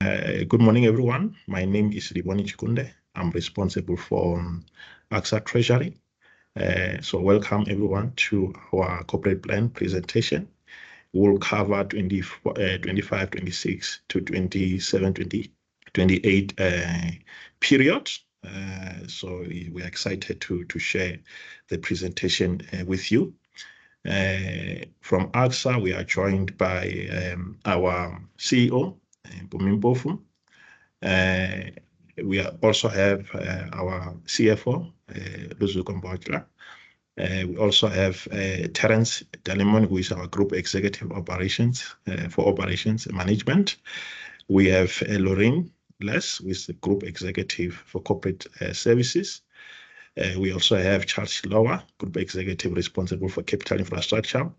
Good morning, everyone. My name is Livhuwani.Tshikunde. I'm responsible for ACSA Treasury. So welcome everyone to our corporate plan presentation. We'll cover 25, 26 to 27, 28 period. So we're excited to share the presentation with you. From ACSA, we are joined by our CEO, Mpofu. We also have our CFO, Livhuwani. We also have Terence Dalimon, who is our Group Executive Operations for Operations Management. We have Lorraine Les, who is the Group Executive for Corporate Services. We also have Charles Shilowa, Group Executive responsible for Capital Infrastructure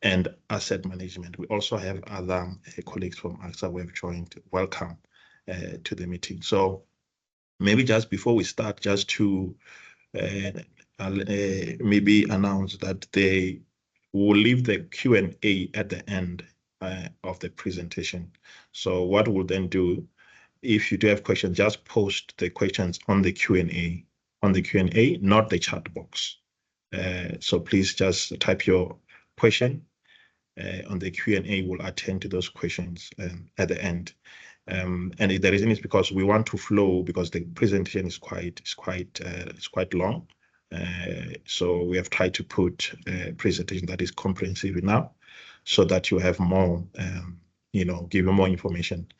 and Asset Management. We also have other colleagues from ACSA who have joined. Welcome to the meeting. So maybe just before we start, just to maybe announce that they will leave the Q&A at the end of the presentation. So what we'll then do, if you do have questions, just post the questions on the Q&A, not the chat box. So please just type your question on the Q&A. We'll attend to those questions at the end. And the reason is because we want to flow, because the presentation is quite long. So we have tried to put a presentation that is comprehensive enough so that you have more, give you more information.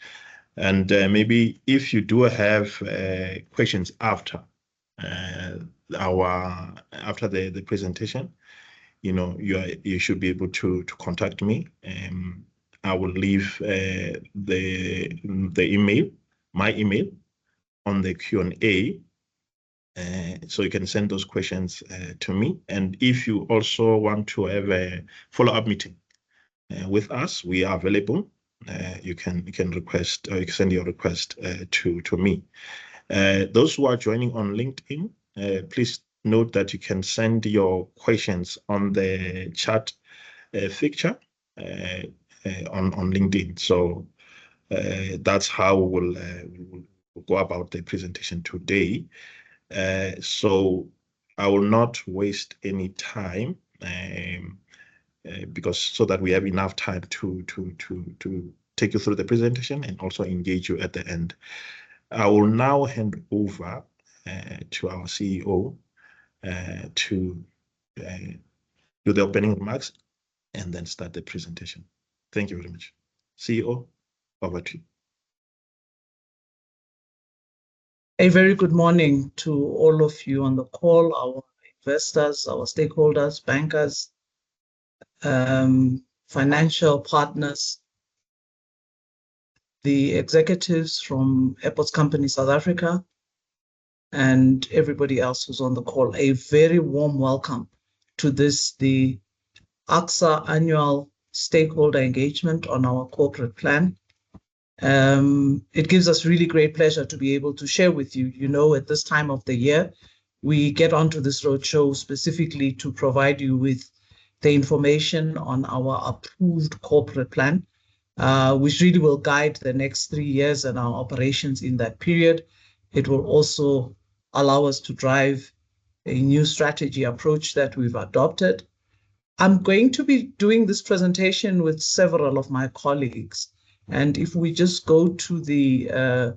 And maybe if you do have questions after the presentation, you should be able to contact me. I will leave my email on the Q&A, so you can send those questions to me. And if you also want to have a follow-up meeting with us, we are available. You can request, or you can send your request to me. Those who are joining on LinkedIn, please note that you can send your questions on the chat feature on LinkedIn. So that's how we'll go about the presentation today. So I will not waste any time, so that we have enough time to take you through the presentation and also engage you at the end. I will now hand over to our CEO to do the opening remarks and then start the presentation. Thank you very much. CEO, over to you. A very good morning to all of you on the call, our investors, our stakeholders, bankers, financial partners, the executives from Airports Company South Africa, and everybody else who's on the call. A very warm welcome to the ACSA annual stakeholder engagement on our corporate plan. It gives us really great pleasure to be able to share with you. At this time of the year, we get onto this roadshow specifically to provide you with the information on our approved corporate plan, which really will guide the next 3 years and our operations in that period. It will also allow us to drive a new strategy approach that we've adopted. I'm going to be doing this presentation with several of my colleagues. And if we just go to the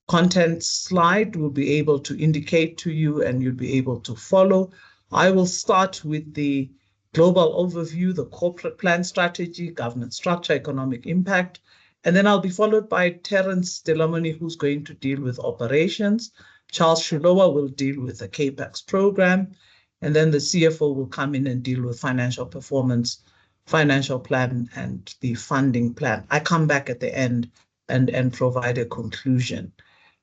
content slide, we'll be able to indicate to you and you'll be able to follow. I will start with the global overview, the corporate plan strategy, governance structure, economic impact. And then I'll be followed by Terence Dalimon, who's going to deal with operations. Charles Shilowa will deal with the CAPEX program. And then the CFO will come in and deal with financial performance, financial plan, and the funding plan. I come back at the end and provide a conclusion.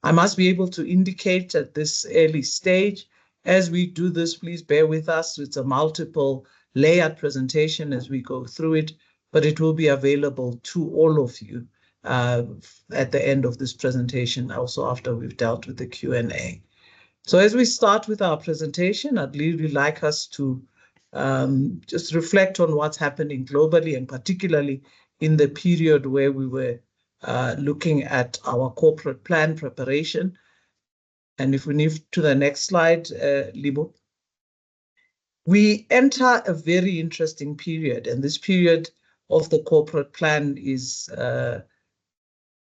I must be able to indicate at this early stage, as we do this, please bear with us. It's a multiple layered presentation as we go through it, but it will be available to all of you at the end of this presentation, also after we've dealt with the Q&A. So as we start with our presentation, I'd really like us to just reflect on what's happening globally, and particularly in the period where we were looking at our corporate plan preparation. And if we move to the next slide, Libo, we enter a very interesting period. And this period of the corporate plan is an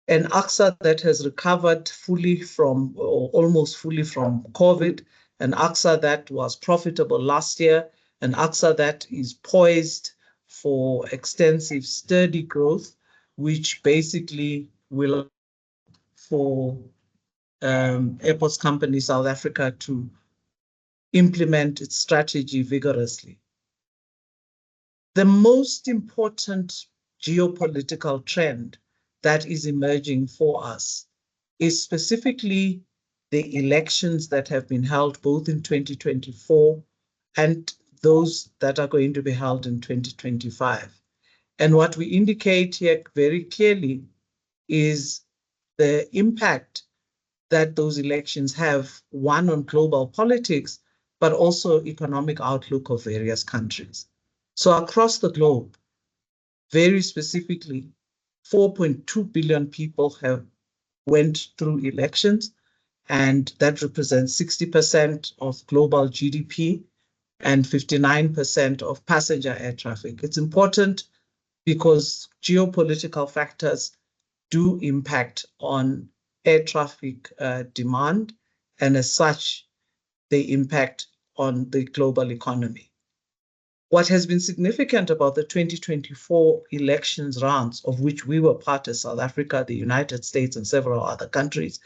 ACSA that has recovered fully from, or almost fully from COVID, an ACSA that was profitable last year, an ACSA that is poised for extensive, sturdy growth, which basically will for airports company South Africa to implement its strategy vigorously. The most important geopolitical trend that is emerging for us is specifically the elections that have been held both in 2024 and those that are going to be held in 2025. And what we indicate here very clearly is the impact that those elections have, one, on global politics, but also economic outlook of various countries. So across the globe, very specifically, 4.2 billion people have went through elections, and that represents 60% of global GDP and 59% of passenger air traffic. It's important because geopolitical factors do impact on air traffic demand, and as such, they impact on the global economy. What has been significant about the 2024 elections rounds, of which we were part as South Africa, the United States, and several other countries,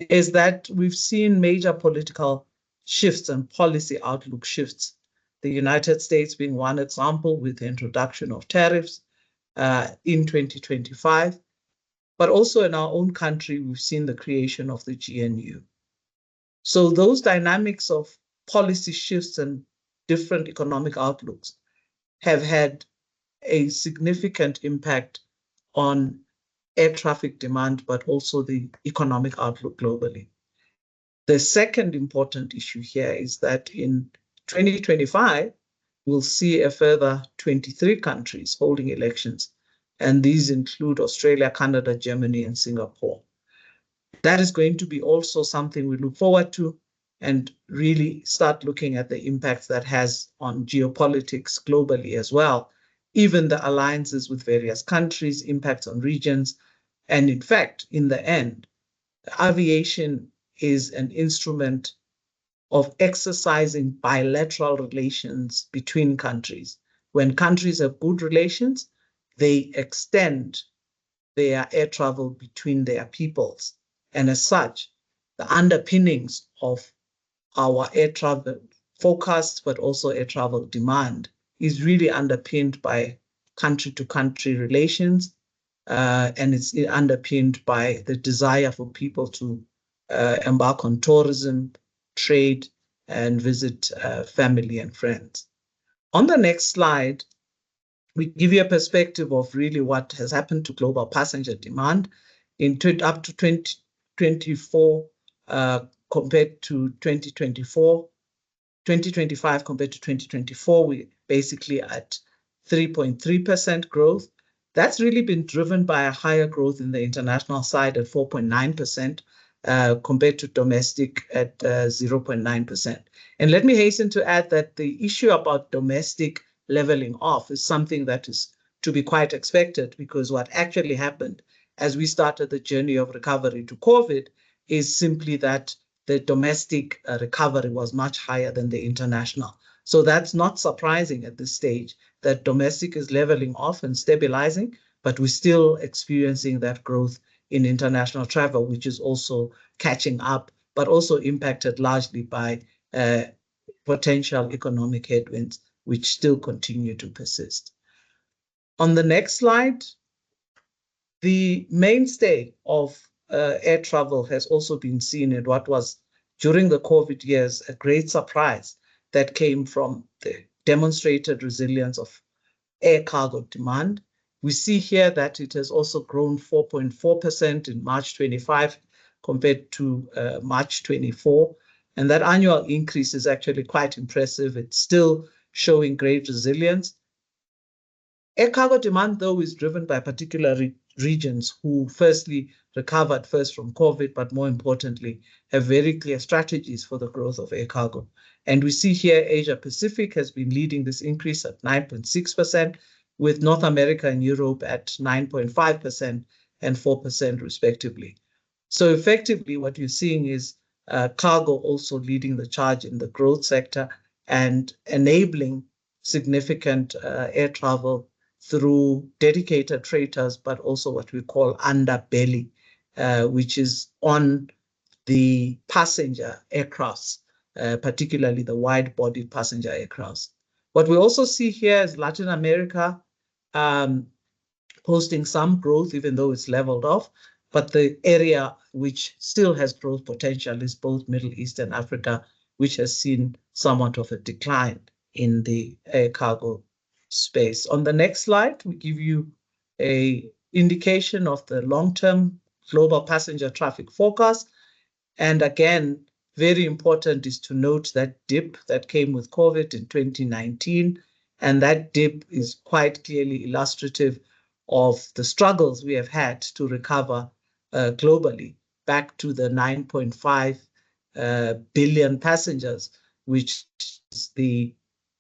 is that we've seen major political shifts and policy outlook shifts. The United States being one example with the introduction of tariffs in 2025. But also in our own country, we've seen the creation of the GNU. So those dynamics of policy shifts and different economic outlooks have had a significant impact on air traffic demand, but also the economic outlook globally. The second important issue here is that in 2025, we'll see a further 23 countries holding elections, and these include Australia, Canada, Germany, and Singapore. That is going to be also something we look forward to and really start looking at the impacts that has on geopolitics globally as well, even the alliances with various countries, impacts on regions. And in fact, in the end, aviation is an instrument of exercising bilateral relations between countries. When countries have good relations, they extend their air travel between their peoples. And as such, the underpinnings of our air travel forecast, but also air travel demand, is really underpinned by country-to-country relations, and it's underpinned by the desire for people to embark on tourism, trade, and visit family and friends. On the next slide, we give you a perspective of really what has happened to global passenger demand up to 2024 compared to 2024. 2025 compared to 2024, we're basically at 3.3% growth. That's really been driven by a higher growth in the international side at 4.9%. Compared to domestic at 0.9%. And let me hasten to add that the issue about domestic leveling off is something that is to be quite expected, because what actually happened as we started the journey of recovery to COVID is simply that the domestic recovery was much higher than the international. So that's not surprising at this stage that domestic is leveling off and stabilizing, but we're still experiencing that growth in international travel, which is also catching up, but also impacted largely by potential economic headwinds, which still continue to persist. On the next slide, the mainstay of air travel has also been seen in what was, during the COVID years, a great surprise that came from the demonstrated resilience of air cargo demand. We see here that it has also grown 4.4% in March 25 compared to March 24. And that annual increase is actually quite impressive. It's still showing great resilience. Air cargo demand, though, is driven by particular regions who firstly recovered first from COVID, but more importantly, have very clear strategies for the growth of air cargo. And we see here Asia Pacific has been leading this increase at 9.6%, with North America and Europe at 9.5% and 4% respectively. So effectively, what you're seeing is cargo also leading the charge in the growth sector and enabling significant air travel through dedicated freighters, but also what we call underbelly, which is on the passenger aircrafts, particularly the wide-bodied passenger aircrafts. What we also see here is Latin America posting some growth, even though it's leveled off. But the area which still has growth potential is both Middle East and Africa, which has seen somewhat of a decline in the air cargo space. On the next slide, we give you an indication of the long-term global passenger traffic forecast. And again, very important is to note that dip that came with COVID in 2019. And that dip is quite clearly illustrative of the struggles we have had to recover globally back to the 9.5 billion passengers, which is the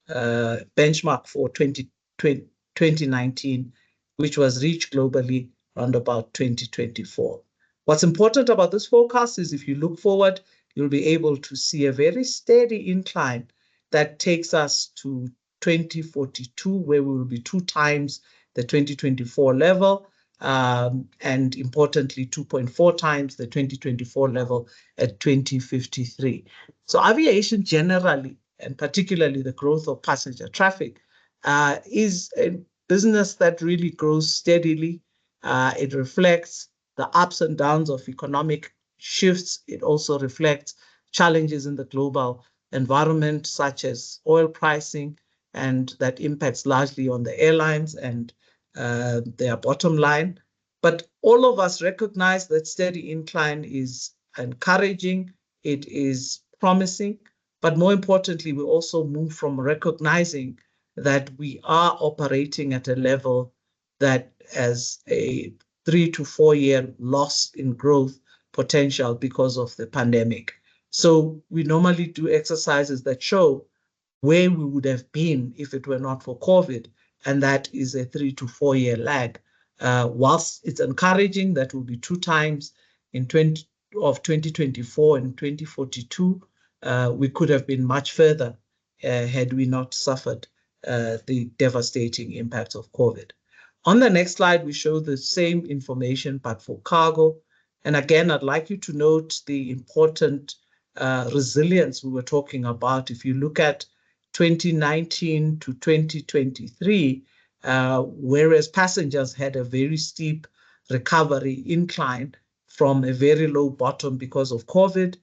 benchmark for 2019, which was reached globally around about 2024. What's important about this forecast is if you look forward, you'll be able to see a very steady incline that takes us to 2042, where we will be 2 times the 2024 level, and importantly, 2.4 times the 2024 level at 2053. So aviation generally, and particularly the growth of passenger traffic, is a business that really grows steadily. It reflects the ups and downs of economic shifts. It also reflects challenges in the global environment, such as oil pricing, and that impacts largely on the airlines and their bottom line. But all of us recognize that steady incline is encouraging, it is promising, but more importantly, we also move from recognizing that we are operating at a level that has a 3 to 4 year loss in growth potential because of the pandemic. So we normally do exercises that show where we would have been if it were not for COVID, and that is a 3 to 4 year lag. Whilst it's encouraging that will be 2 times in 2024 and 2042, we could have been much further had we not suffered the devastating impacts of COVID. On the next slide, we show the same information, but for cargo. And again, I'd like you to note the important resilience we were talking about. If you look at 2019 to 2023, whereas passengers had a very steep recovery incline from a very low bottom because of COVID,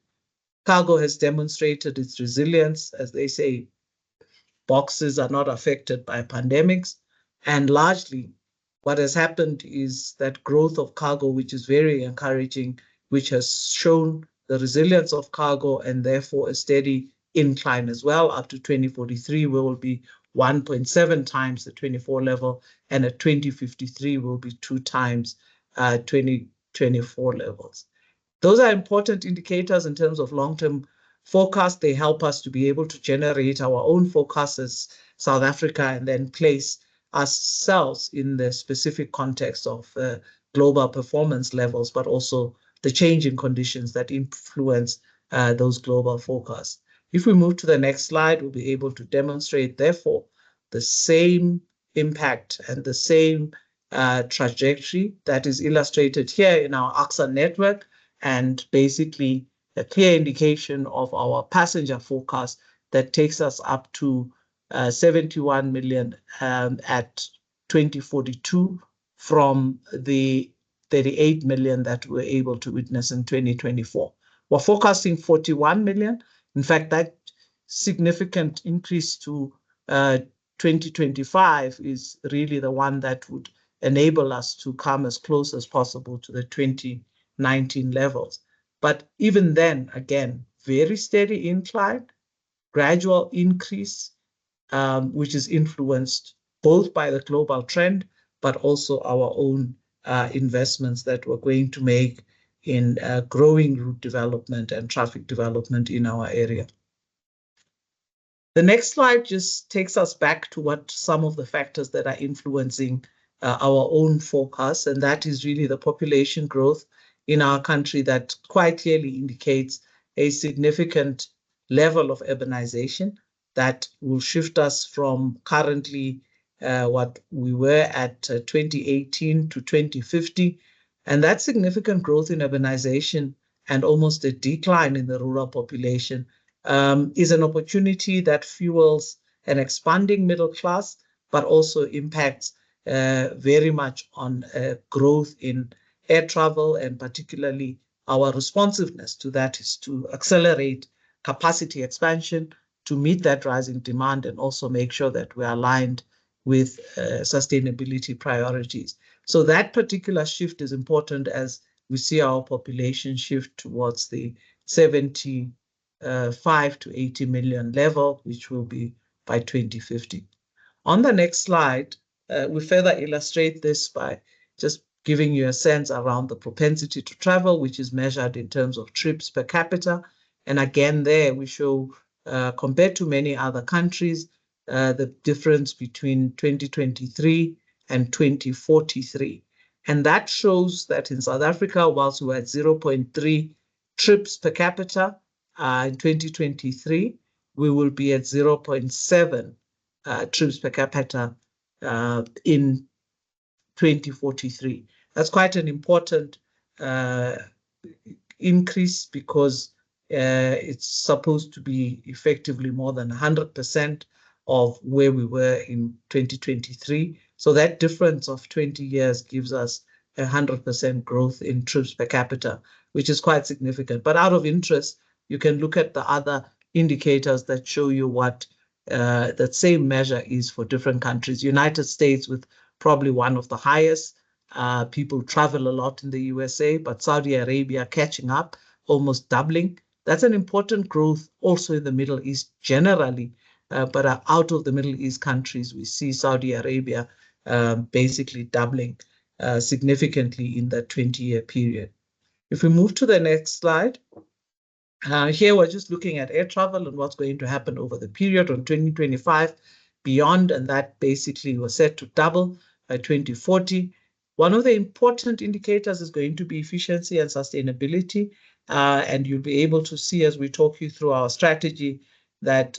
cargo has demonstrated its resilience. As they say, boxes are not affected by pandemics. And largely, what has happened is that growth of cargo, which is very encouraging, which has shown the resilience of cargo and therefore a steady incline as well. Up to 2043, we will be 1.7 times the 24 level, and at 2053, will be 2 times 2024 levels. Those are important indicators in terms of long-term forecast. They help us to be able to generate our own forecasts as South Africa and then place ourselves in the specific context of global performance levels, but also the changing conditions that influence those global forecasts. If we move to the next slide, we'll be able to demonstrate, therefore, the same impact and the same trajectory that is illustrated here in our ACSA network, and basically a clear indication of our passenger forecast that takes us up to 71 million at 2042 from the 38 million that we're able to witness in 2024. We're forecasting 41 million. In fact, that significant increase to 2025 is really the one that would enable us to come as close as possible to the 2019 levels. But even then, again, very steady incline, gradual increase, which is influenced both by the global trend, but also our own investments that we're going to make in growing route development and traffic development in our area. The next slide just takes us back to what some of the factors that are influencing our own forecast, and that is really the population growth in our country that quite clearly indicates a significant level of urbanization that will shift us from currently what we were at 2018 to 2050. And that significant growth in urbanization and almost a decline in the rural population is an opportunity that fuels an expanding middle class, but also impacts very much on growth in air travel, and particularly our responsiveness to that is to accelerate capacity expansion to meet that rising demand and also make sure that we're aligned with sustainability priorities. So that particular shift is important as we see our population shift towards the 75 to 80 million level, which will be by 2050. On the next slide, we further illustrate this by just giving you a sense around the propensity to travel, which is measured in terms of trips per capita. And again, there we show, compared to many other countries, the difference between 2023 and 2043. And that shows that in South Africa, whilst we were at 0.3 trips per capita in 2023, we will be at 0.7 trips per capita in 2043. That's quite an important increase because it's supposed to be effectively more than 100% of where we were in 2023. So that difference of 20 years gives us 100% growth in trips per capita, which is quite significant. But out of interest, you can look at the other indicators that show you what that same measure is for different countries. United States with probably one of the highest. People travel a lot in the USA, but Saudi Arabia catching up, almost doubling. That's an important growth also in the Middle East generally, but out of the Middle East countries, we see Saudi Arabia basically doubling significantly in that 20-year period. If we move to the next slide, here we're just looking at air travel and what's going to happen over the period on 2025 beyond, and that basically was set to double by 2040. One of the important indicators is going to be efficiency and sustainability, and you'll be able to see as we talk you through our strategy that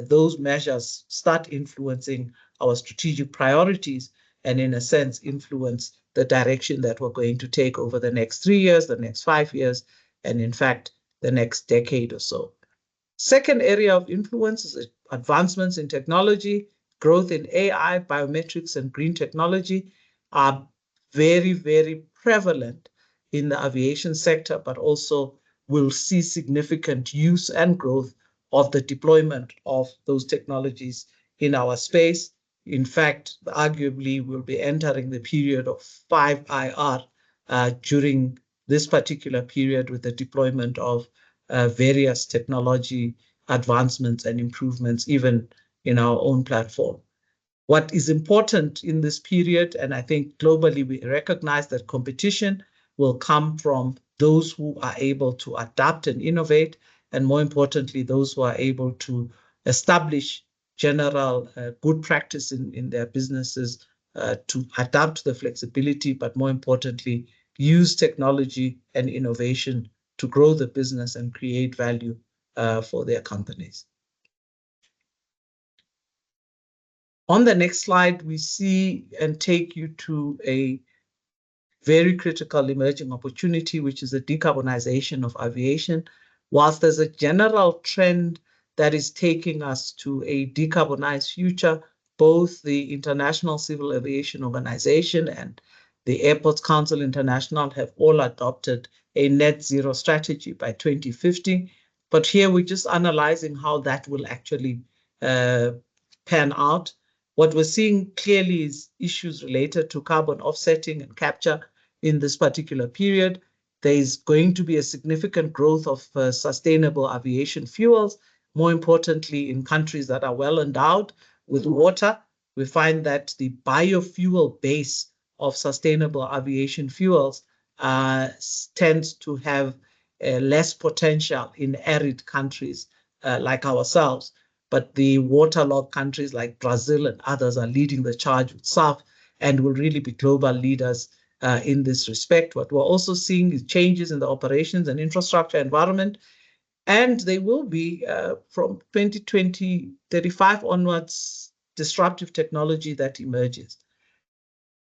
those measures start influencing our strategic priorities and in a sense influence the direction that we're going to take over the next 3 years, the next 5 years, and in fact, the next decade or so. Second area of influence is advancements in technology. Growth in AI, biometrics, and green technology are very, very prevalent in the aviation sector, but also will see significant use and growth of the deployment of those technologies in our space. In fact, arguably, we'll be entering the period of 5IR during this particular period with the deployment of various technology advancements and improvements, even in our own platform. What is important in this period, and I think globally we recognize that competition will come from those who are able to adapt and innovate, and more importantly, those who are able to establish general good practice in their businesses to adapt to the flexibility, but more importantly, use technology and innovation to grow the business and create value for their companies. On the next slide, we see and take you to a very critical emerging opportunity, which is the decarbonization of aviation. Whilst there's a general trend that is taking us to a decarbonized future, both the International Civil Aviation Organization and the Airports Council International have all adopted a net zero strategy by 2050. But here we're just analyzing how that will actually pan out. What we're seeing clearly is issues related to carbon offsetting and capture in this particular period. There is going to be a significant growth of sustainable aviation fuels. More importantly, in countries that are well endowed with water, we find that the biofuel base of sustainable aviation fuels tends to have less potential in arid countries like ourselves. But the waterlogged countries like Brazil and others are leading the charge with SAF and will really be global leaders in this respect. What we're also seeing is changes in the operations and infrastructure environment, and they will be from 2035 onwards, disruptive technology that emerges.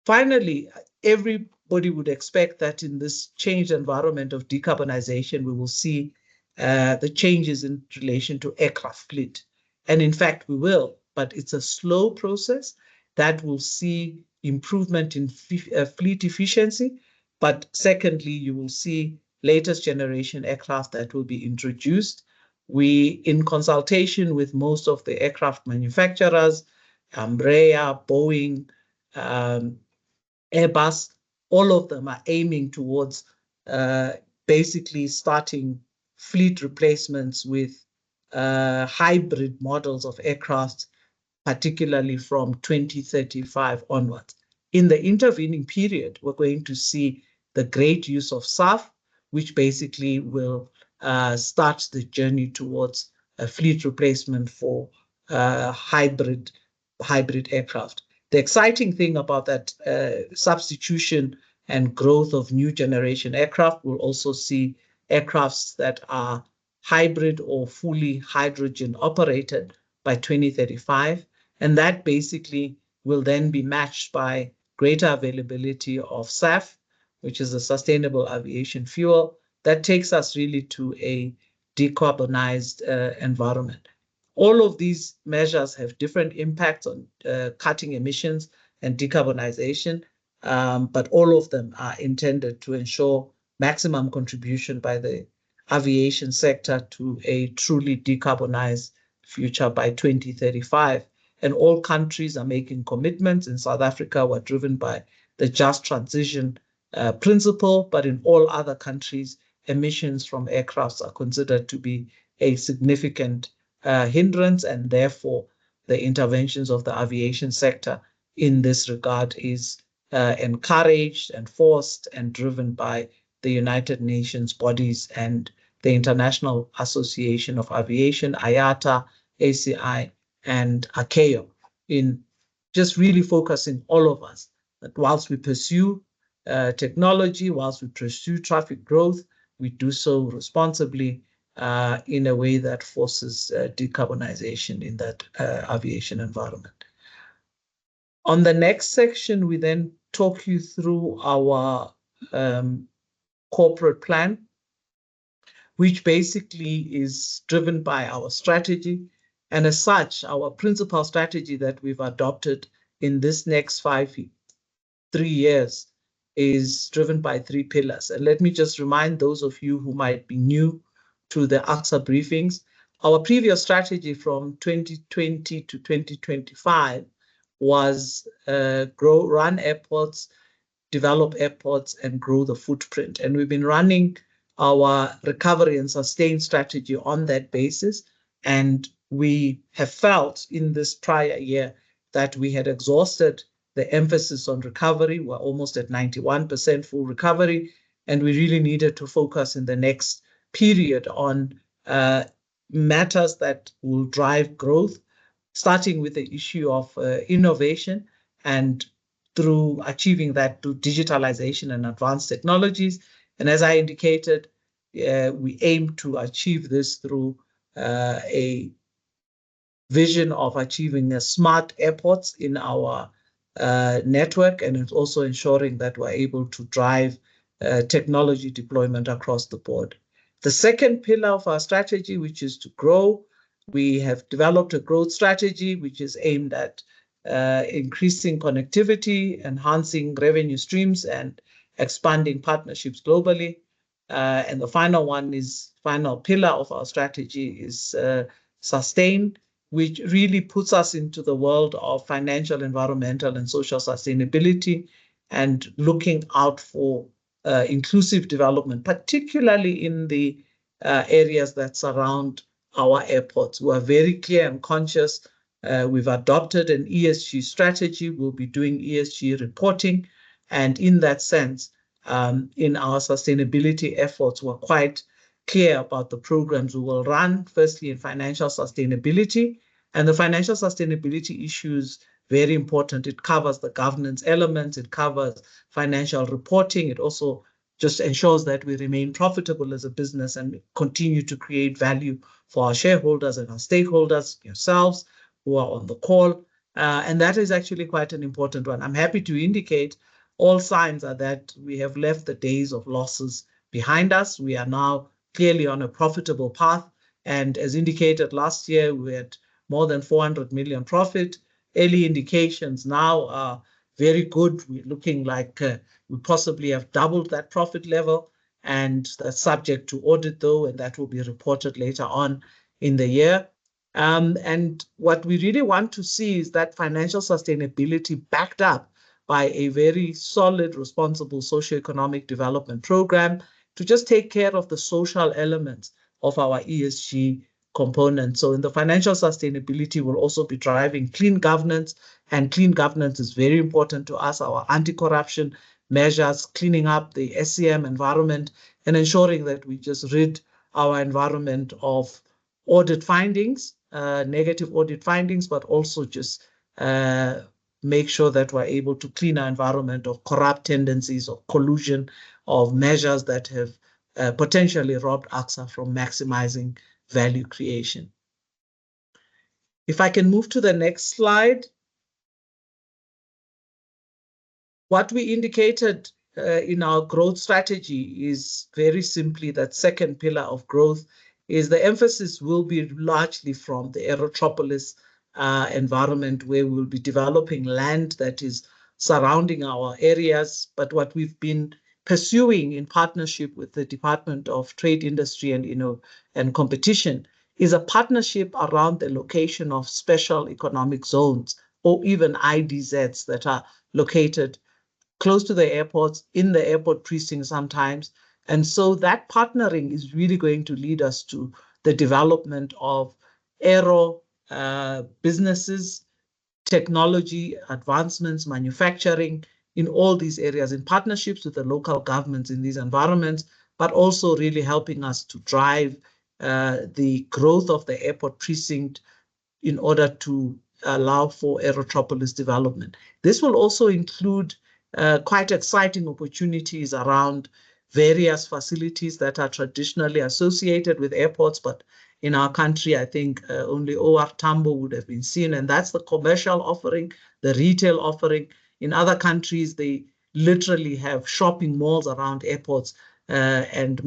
Finally, everybody would expect that in this changed environment of decarbonization, we will see the changes in relation to aircraft fleet. And in fact, we will, but it's a slow process that will see improvement in fleet efficiency. But secondly, you will see latest generation aircraft that will be introduced. We, in consultation with most of the aircraft manufacturers, Embraer, Boeing, Airbus, all of them are aiming towards basically starting fleet replacements with hybrid models of aircraft, particularly from 2035 onwards. In the intervening period, we're going to see the great use of SAF, which basically will start the journey towards a fleet replacement for hybrid aircraft. The exciting thing about that substitution and growth of new generation aircraft, will also see aircrafts that are hybrid or fully hydrogen operated by 2035. And that basically will then be matched by greater availability of SAF, which is a sustainable aviation fuel, that takes us really to a decarbonized environment. All of these measures have different impacts on cutting emissions and decarbonization, but all of them are intended to ensure maximum contribution by the aviation sector to a truly decarbonized future by 2035. And all countries are making commitments. In South Africa, we're driven by the just transition principle, but in all other countries, emissions from aircrafts are considered to be a significant hindrance, and therefore the interventions of the aviation sector in this regard is encouraged and forced and driven by the United Nations bodies and the International Association of Aviation, IATA, ACI, and ICAO, in just really focusing all of us that whilst we pursue technology, whilst we pursue traffic growth, we do so responsibly in a way that forces decarbonization in that aviation environment. On the next section, we then talk you through our corporate plan, which basically is driven by our strategy. And as such, our principal strategy that we've adopted in this next 3 years is driven by 3 pillars. And let me just remind those of you who might be new to the ACSA briefings, our previous strategy from 2020 to 2025 was run airports, develop airports, and grow the footprint. And we've been running our recovery and sustain strategy on that basis. And we have felt in this prior year that we had exhausted the emphasis on recovery. We're almost at 91% full recovery, and we really needed to focus in the next period on matters that will drive growth, starting with the issue of innovation, and through achieving that through digitalization and advanced technologies. And as I indicated, we aim to achieve this through a vision of achieving a smart airports in our network, and it's also ensuring that we're able to drive technology deployment across the board. The second pillar of our strategy, which is to grow, we have developed a growth strategy which is aimed at increasing connectivity, enhancing revenue streams, and expanding partnerships globally. And the final pillar of our strategy is sustain, which really puts us into the world of financial, environmental, and social sustainability, and looking out for inclusive development, particularly in the areas that surround our airports. We are very clear and conscious. We've adopted an ESG strategy. We'll be doing ESG reporting And in that sense, in our sustainability efforts, we're quite clear about the programs we will run, firstly in financial sustainability. And the financial sustainability issues, very important. It covers the governance elements, it covers financial reporting, it also just ensures that we remain profitable as a business and continue to create value for our shareholders and our stakeholders, yourselves who are on the call. And that is actually quite an important one. I'm happy to indicate all signs are that we have left the days of losses behind us. We are now clearly on a profitable path. And as indicated last year, we had more than 400 million profit. Early indications now are very good. We're looking like we possibly have doubled that profit level, and that's subject to audit though, and that will be reported later on in the year. And what we really want to see is that financial sustainability backed up by a very solid, responsible socioeconomic development program to just take care of the social elements of our ESG component. So in the financial sustainability, we'll also be driving clean governance, and clean governance is very important to us, our anti-corruption measures, cleaning up the SCM environment and ensuring that we just rid our environment of audit findings, negative audit findings, but also just make sure that we're able to clean our environment of corrupt tendencies, of collusion, of measures that have potentially robbed ACSA from maximizing value creation. If I can move to the next slide. What we indicated in our growth strategy is very simply that second pillar of growth is the emphasis will be largely from the Aerotropolis environment, where we'll be developing land that is surrounding our areas. But what we've been pursuing in partnership with the Department of Trade, Industry and Competition is a partnership around the location of special economic zones, or even IDZs, that are located close to the airports, in the airport precinct sometimes. And so that partnering is really going to lead us to the development of aero businesses, technology advancements, manufacturing in all these areas, in partnerships with the local governments in these environments, but also really helping us to drive the growth of the airport precinct in order to allow for Aerotropolis development. This will also include quite exciting opportunities around various facilities that are traditionally associated with airports, but in our country, I think only OR Tambo would have been seen, and that's the commercial offering, the retail offering. In other countries, they literally have shopping malls around airports and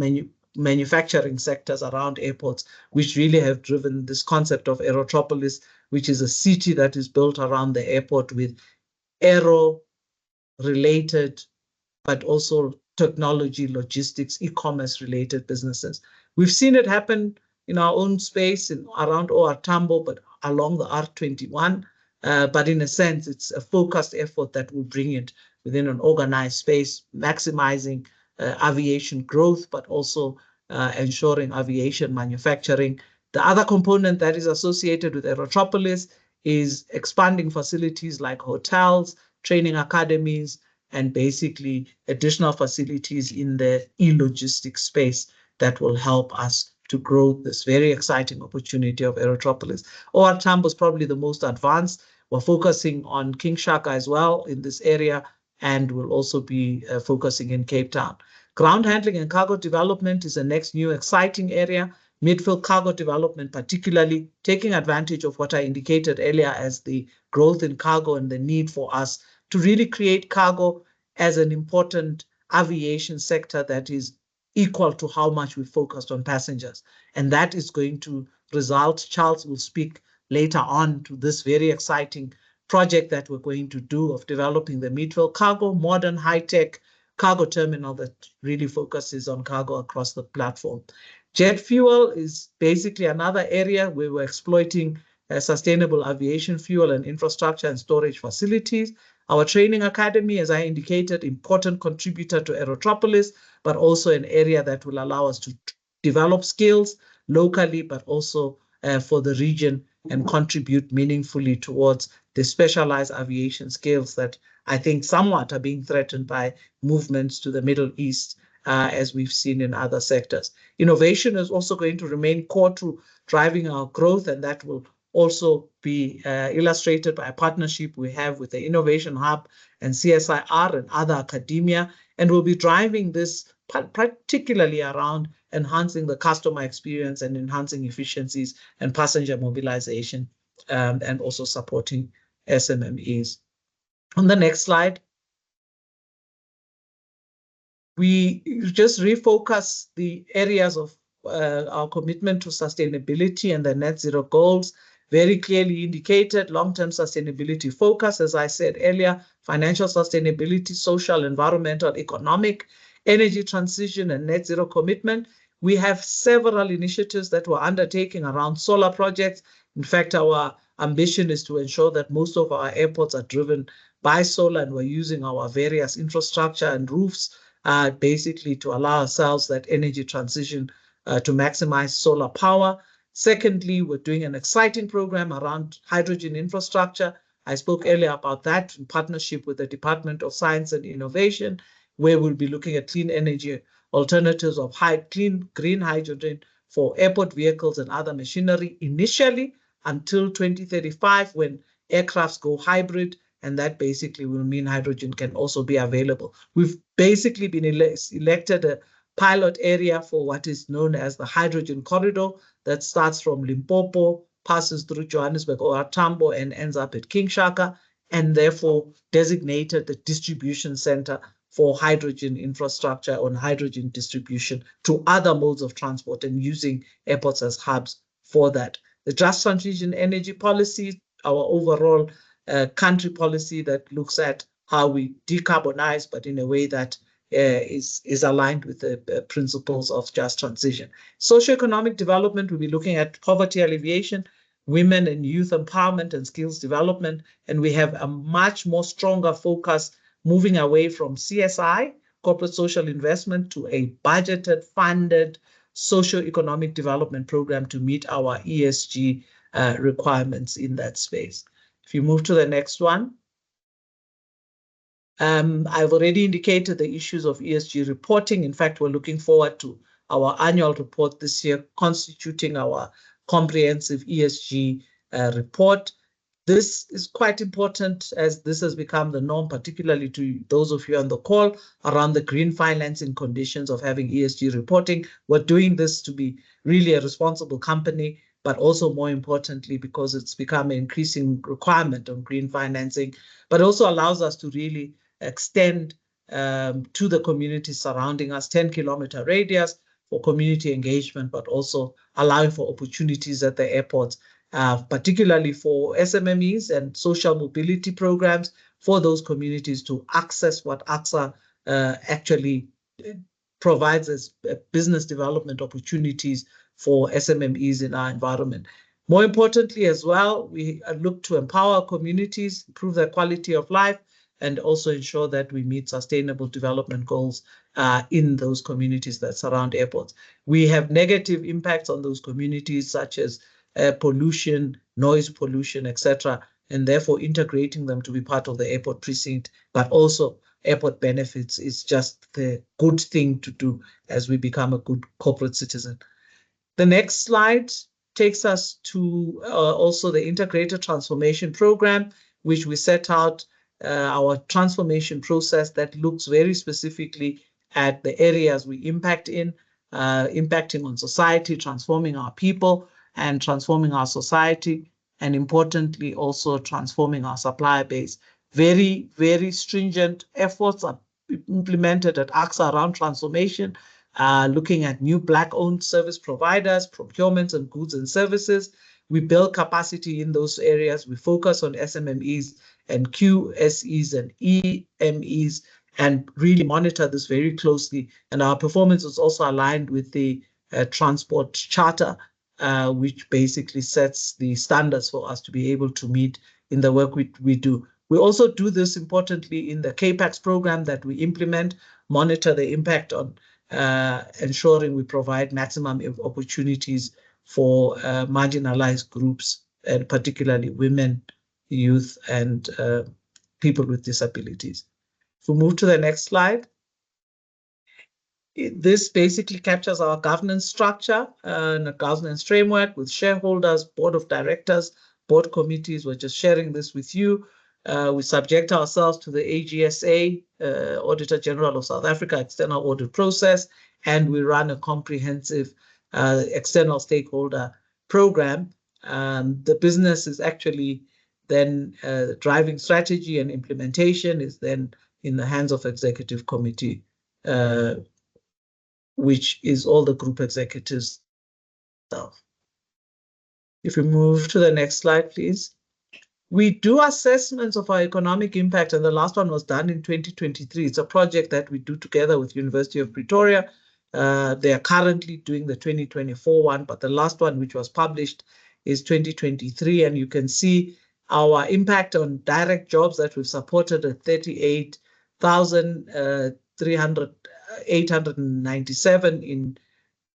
manufacturing sectors around airports, which really have driven this concept of Aerotropolis, which is a city that is built around the airport with aero-related, but also technology, logistics, e-commerce related businesses. We've seen it happen in our own space around OR Tambo, but along the R21. But in a sense, it's a focused effort that will bring it within an organized space, maximizing aviation growth, but also ensuring aviation manufacturing. The other component that is associated with Aerotropolis is expanding facilities like hotels, training academies, and basically additional facilities in the e-logistics space that will help us to grow this very exciting opportunity of Aerotropolis. OR Tambo is probably the most advanced. We're focusing on King Shaka as well in this area, and we'll also be focusing in Cape Town. Ground handling and cargo development is the next new exciting area. Midfield cargo development, particularly taking advantage of what I indicated earlier as the growth in cargo and the need for us to really create cargo as an important aviation sector that is equal to how much we focused on passengers. And that is going to result, Charles will speak later on to this very exciting project that we're going to do of developing the Midfield cargo, modern high-tech cargo terminal that really focuses on cargo across the platform. Jet fuel is basically another area where we're exploiting sustainable aviation fuel and infrastructure and storage facilities. Our training academy, as I indicated, important contributor to Aerotropolis, but also an area that will allow us to develop skills locally, but also for the region, and contribute meaningfully towards the specialized aviation skills that I think somewhat are being threatened by movements to the Middle East, as we've seen in other sectors. Innovation is also going to remain core to driving our growth, and that will also be illustrated by a partnership we have with the Innovation Hub and CSIR and other academia, and we'll be driving this particularly around enhancing the customer experience and enhancing efficiencies and passenger mobilization, and also supporting SMMEs. On the next slide, we just refocus the areas of our commitment to sustainability and the net zero goals, very clearly indicated long-term sustainability focus, as I said earlier, financial sustainability, social, environmental, economic, energy transition, and net zero commitment. We have several initiatives that we're undertaking around solar projects. In fact, our ambition is to ensure that most of our airports are driven by solar, and we're using our various infrastructure and roofs basically to allow ourselves that energy transition to maximize solar power. Secondly, we're doing an exciting program around hydrogen infrastructure. I spoke earlier about that in partnership with the Department of Science and Innovation, where we'll be looking at clean energy alternatives of clean green hydrogen for airport vehicles and other machinery initially until 2035, when aircrafts go hybrid, and that basically will mean hydrogen can also be available. We've basically been elected a pilot area for what is known as the hydrogen corridor that starts from Limpopo, passes through Johannesburg or Tambo, and ends up at King Shaka, and therefore designated the distribution center for hydrogen infrastructure on hydrogen distribution to other modes of transport, and using airports as hubs for that. The Just Transition Energy Policy, our overall country policy that looks at how we decarbonize, but in a way that is aligned with the principles of just transition. Socioeconomic development, we'll be looking at poverty alleviation, women and youth empowerment and skills development, and we have a much more stronger focus moving away from CSI, corporate social investment, to a budgeted, funded socioeconomic development program to meet our ESG requirements in that space. If you move to the next one. I've already indicated the issues of ESG reporting. In fact, we're looking forward to our annual report this year, constituting our comprehensive ESG report. This is quite important, as this has become the norm, particularly to those of you on the call, around the green financing conditions of having ESG reporting. We're doing this to be really a responsible company, but also more importantly, because it's become an increasing requirement on green financing, but also allows us to really extend to the communities surrounding us, 10-kilometer radius for community engagement, but also allowing for opportunities at the airports, particularly for SMMEs and social mobility programs for those communities to access what ACSA actually provides as business development opportunities for SMMEs in our environment. More importantly as well, we look to empower communities, improve their quality of life, and also ensure that we meet sustainable development goals in those communities that surround airports. We have negative impacts on those communities, such as pollution, noise pollution, etc., and therefore integrating them to be part of the airport precinct, but also airport benefits is just the good thing to do as we become a good corporate citizen. The next slide takes us to also the integrated transformation program, which we set out our transformation process that looks very specifically at the areas we impact in, impacting on society, transforming our people and transforming our society, and importantly also transforming our supplier base. Very, very stringent efforts are implemented at ACSA around transformation, looking at new Black-owned service providers, procurements and goods and services. We build capacity in those areas. We focus on SMMEs and QSEs and EMEs and really monitor this very closely. And our performance is also aligned with the Transport Charter, which basically sets the standards for us to be able to meet in the work we do. We also do this importantly in the CAPEX program that we implement, monitor the impact on ensuring we provide maximum opportunities for marginalized groups, and particularly women, youth, and people with disabilities. If we move to the next slide. This basically captures our governance structure and a governance framework with shareholders, board of directors, board committees. We're just sharing this with you. We subject ourselves to the ACSA, Auditor General of South Africa, external audit process, and we run a comprehensive external stakeholder program. The business is actually then driving strategy, and implementation is then in the hands of executive committee, which is all the group executives. If we move to the next slide, please. We do assessments of our economic impact, and the last one was done in 2023. It's a project that we do together with University of Pretoria. They are currently doing the 2024 one, but the last one, which was published, is 2023. And you can see our impact on direct jobs that we've supported at 38,897 in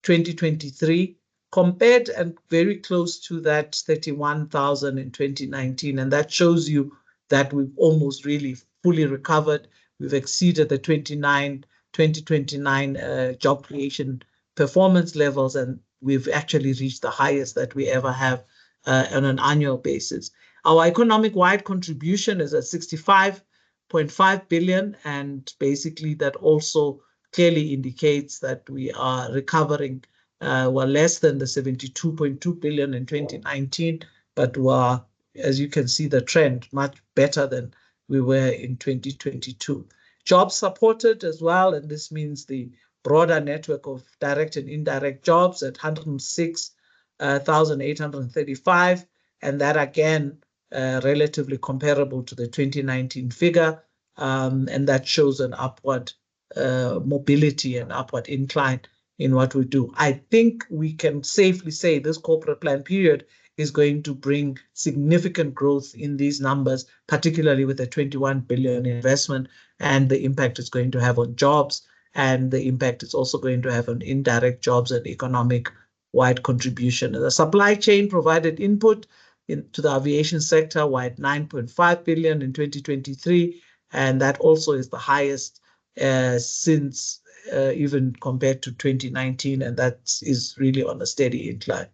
2023, compared and very close to that 31,000 in 2019. And that shows you that we've almost really fully recovered. We've exceeded the 2029 job creation performance levels, and we've actually reached the highest that we ever have on an annual basis. Our economic-wide contribution is at 65.5 billion, and basically that also clearly indicates that we are recovering were less than the 72.2 billion in 2019, but were, as you can see, the trend much better than we were in 2022. Jobs supported as well, and this means the broader network of direct and indirect jobs at 106,835, and that again relatively comparable to the 2019 figure, and that shows an upward mobility and upward incline in what we do. I think we can safely say this corporate plan period is going to bring significant growth in these numbers, particularly with the 21 billion investment and the impact it's going to have on jobs, and the impact it's also going to have on indirect jobs and economic-wide contribution. The supply chain provided input into the aviation sector wide 9.5 billion in 2023, and that also is the highest since even compared to 2019, and that is really on a steady incline.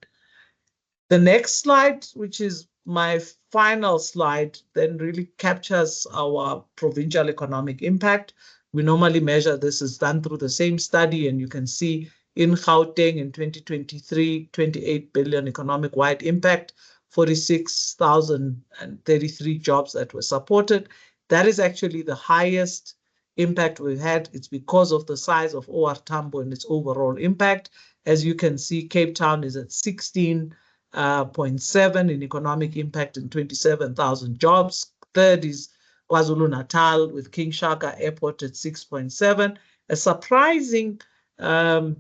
The next slide, which is my final slide, then really captures our provincial economic impact. We normally measure this is done through the same study, and you can see in Gauteng in 2023, 28 billion economic-wide impact, 46,033 jobs that were supported. That is actually the highest impact we've had. It's because of the size of OR Tambo and its overall impact. As you can see, Cape Town is at 16.7 in economic impact and 27,000 jobs. Third is KwaZulu-Natal with King Shaka Airport at 6.7. A surprising, well,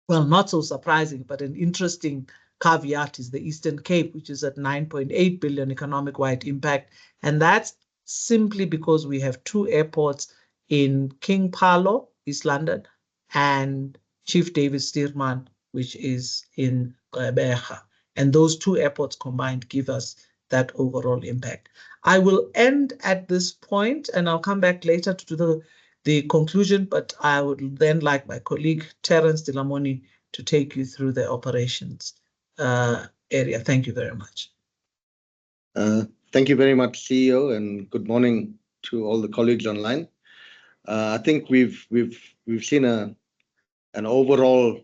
not so surprising, but an interesting caveat is the Eastern Cape, which is at 9.8 billion economic-wide impact. And that's simply because we have two airports in King Palo, East London, and Chief David Stearman, which is in Gqeberha. And those two airports combined give us that overall impact. I will end at this point, and I'll come back later to do the conclusion, but I would then like my colleague, Terence Dilamoni, to take you through the operations area. Thank you very much. Thank you very much, CEO, and good morning to all the colleagues online. I think we've seen an overall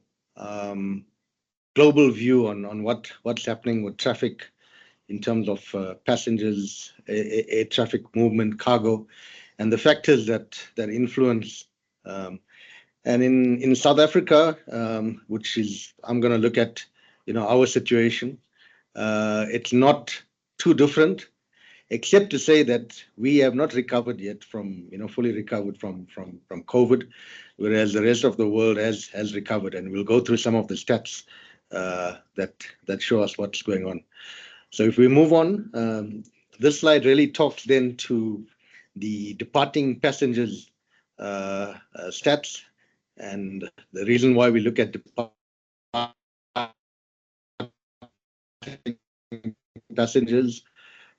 global view on what's happening with traffic in terms of passengers, air traffic movement, cargo, and the factors that influence. And in South Africa, which is I'm going to look at, our situation. It's not too different, except to say that we have not recovered yet from, fully recovered from COVID, whereas the rest of the world has recovered. And we'll go through some of the stats that show us what's going on. So if we move on, this slide really talks then to the departing passengers stats. And the reason why we look at departing passengers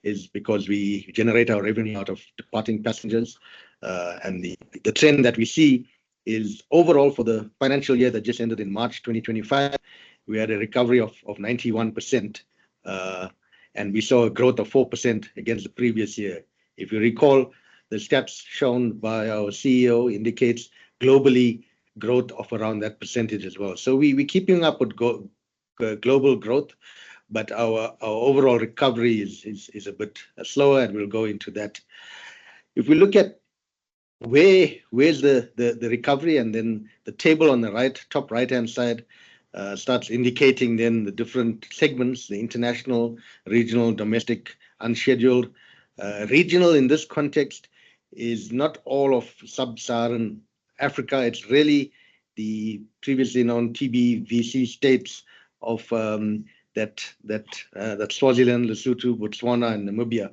is because we generate our revenue out of departing passengers. And the trend that we see is overall for the financial year that just ended in March 2025, we had a recovery of 91%. And we saw a growth of 4% against the previous year. If you recall, the stats shown by our CEO indicates globally growth of around that percentage as well. So we're keeping up with global growth, but our overall recovery is a bit slower, and we'll go into that. If we look at where's the recovery, and then the table on the right, top right-hand side, starts indicating then the different segments, the international, regional, domestic, unscheduled. Regional in this context is not all of sub-Saharan Africa. It's really the previously known TBVC states of that Swaziland, Lesotho, Botswana, and Namibia.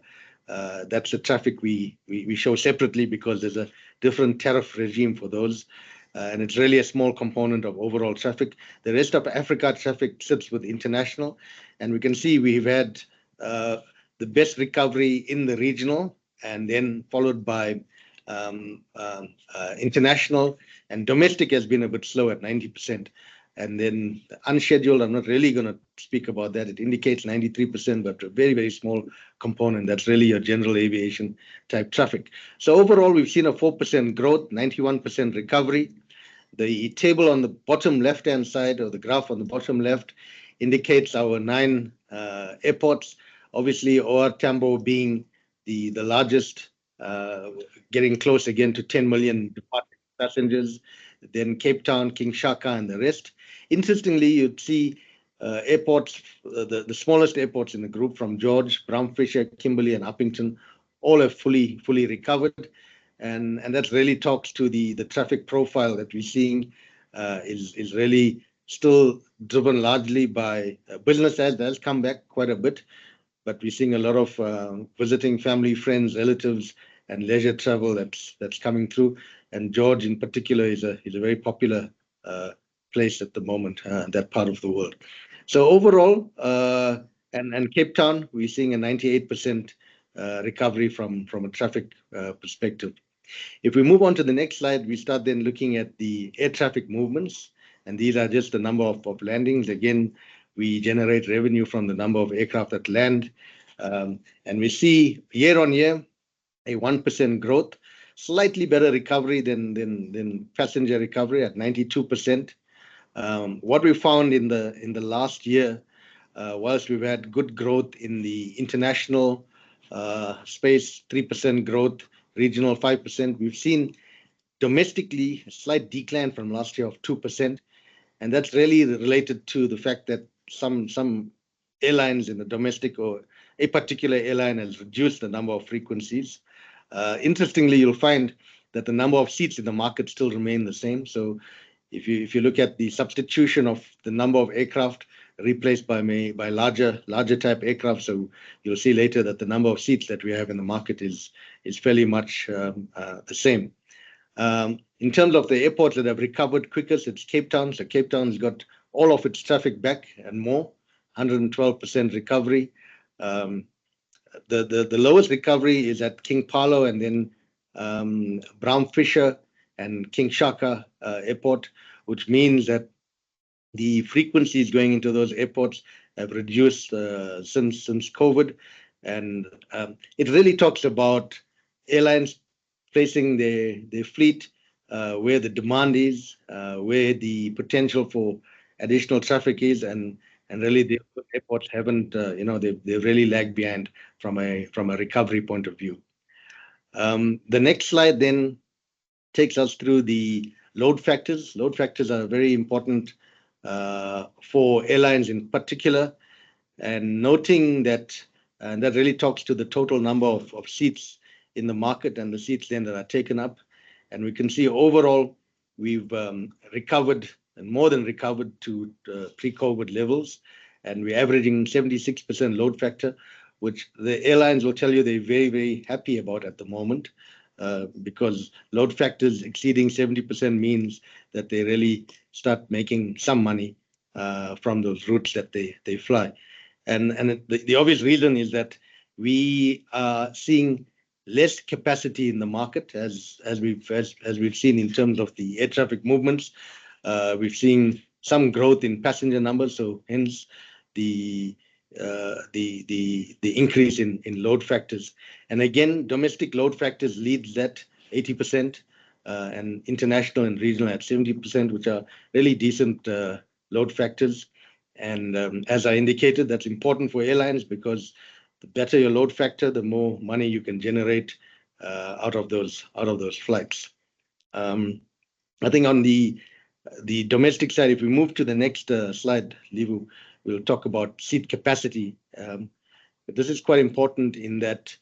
That's the traffic we show separately because there's a different tariff regime for those. And it's really a small component of overall traffic. The rest of Africa traffic sits with international. And we can see we've had the best recovery in the regional, and then followed by international, and domestic has been a bit slow at 90%. And then the unscheduled, I'm not really going to speak about that. It indicates 93%, but a very, very small component. That's really your general aviation type traffic. So overall, we've seen a 4% growth, 91% recovery. The table on the bottom left-hand side, or the graph on the bottom left, indicates our 9 airports. Obviously, OR Tambo being the largest, getting close again to 10 million departing passengers. Then Cape Town, King Shaka, and the rest. Interestingly, you'd see airports, the smallest airports in the group, from George, Bram Fisher, Kimberley, and Uppington, all have fully recovered. And that really talks to the traffic profile that we're seeing is really still driven largely by business. Has come back quite a bit, but we're seeing a lot of visiting family, friends, relatives, and leisure travel that's coming through. And George in particular is a very popular place at the moment, that part of the world. So overall, and Cape Town, we're seeing a 98% recovery from a traffic perspective. If we move on to the next slide, we start then looking at the air traffic movements, and these are just the number of landings. Again, we generate revenue from the number of aircraft that land, and we see year on year a 1% growth, slightly better recovery than passenger recovery at 92%. What we found in the last year, whilst we've had good growth in the international space, 3% growth, regional 5%, we've seen domestically a slight decline from last year of 2%. And that's really related to the fact that some airlines in the domestic, or a particular airline, has reduced the number of frequencies. Interestingly, you'll find that the number of seats in the market still remain the same. So if you look at the substitution of the number of aircraft replaced by larger type aircraft, so you'll see later that the number of seats that we have in the market is fairly much the same. In terms of the airports that have recovered quickest, it's Cape Town. So Cape Town's got all of its traffic back and more, 112% recovery. The lowest recovery is at King Paulo, and then Bram Fisher and King Shaka Airport, which means that the frequencies going into those airports have reduced since COVID. And it really talks about airlines placing their fleet where the demand is, where the potential for additional traffic is, and really the airports haven't, they've really lagged behind from a recovery point of view. The next slide then takes us through the load factors. Load factors are very important for airlines in particular, and noting that, and that really talks to the total number of seats in the market and the seats then that are taken up. And we can see overall we've recovered and more than recovered to pre-COVID levels, and we're averaging 76% load factor, which the airlines will tell you they're very, very happy about at the moment, because load factors exceeding 70% means that they really start making some money from those routes that they fly. And the obvious reason is that we are seeing less capacity in the market as we've seen in terms of the air traffic movements. We've seen some growth in passenger numbers, so hence the increase in load factors. And again, domestic load factors leads that 80%, and international and regional at 70%, which are really decent load factors. And as I indicated, that's important for airlines because the better your load factor, the more money you can generate out of those flights. I think on the domestic side, if we move to the next slide, Livu, we'll talk about seat capacity. But this is quite important in that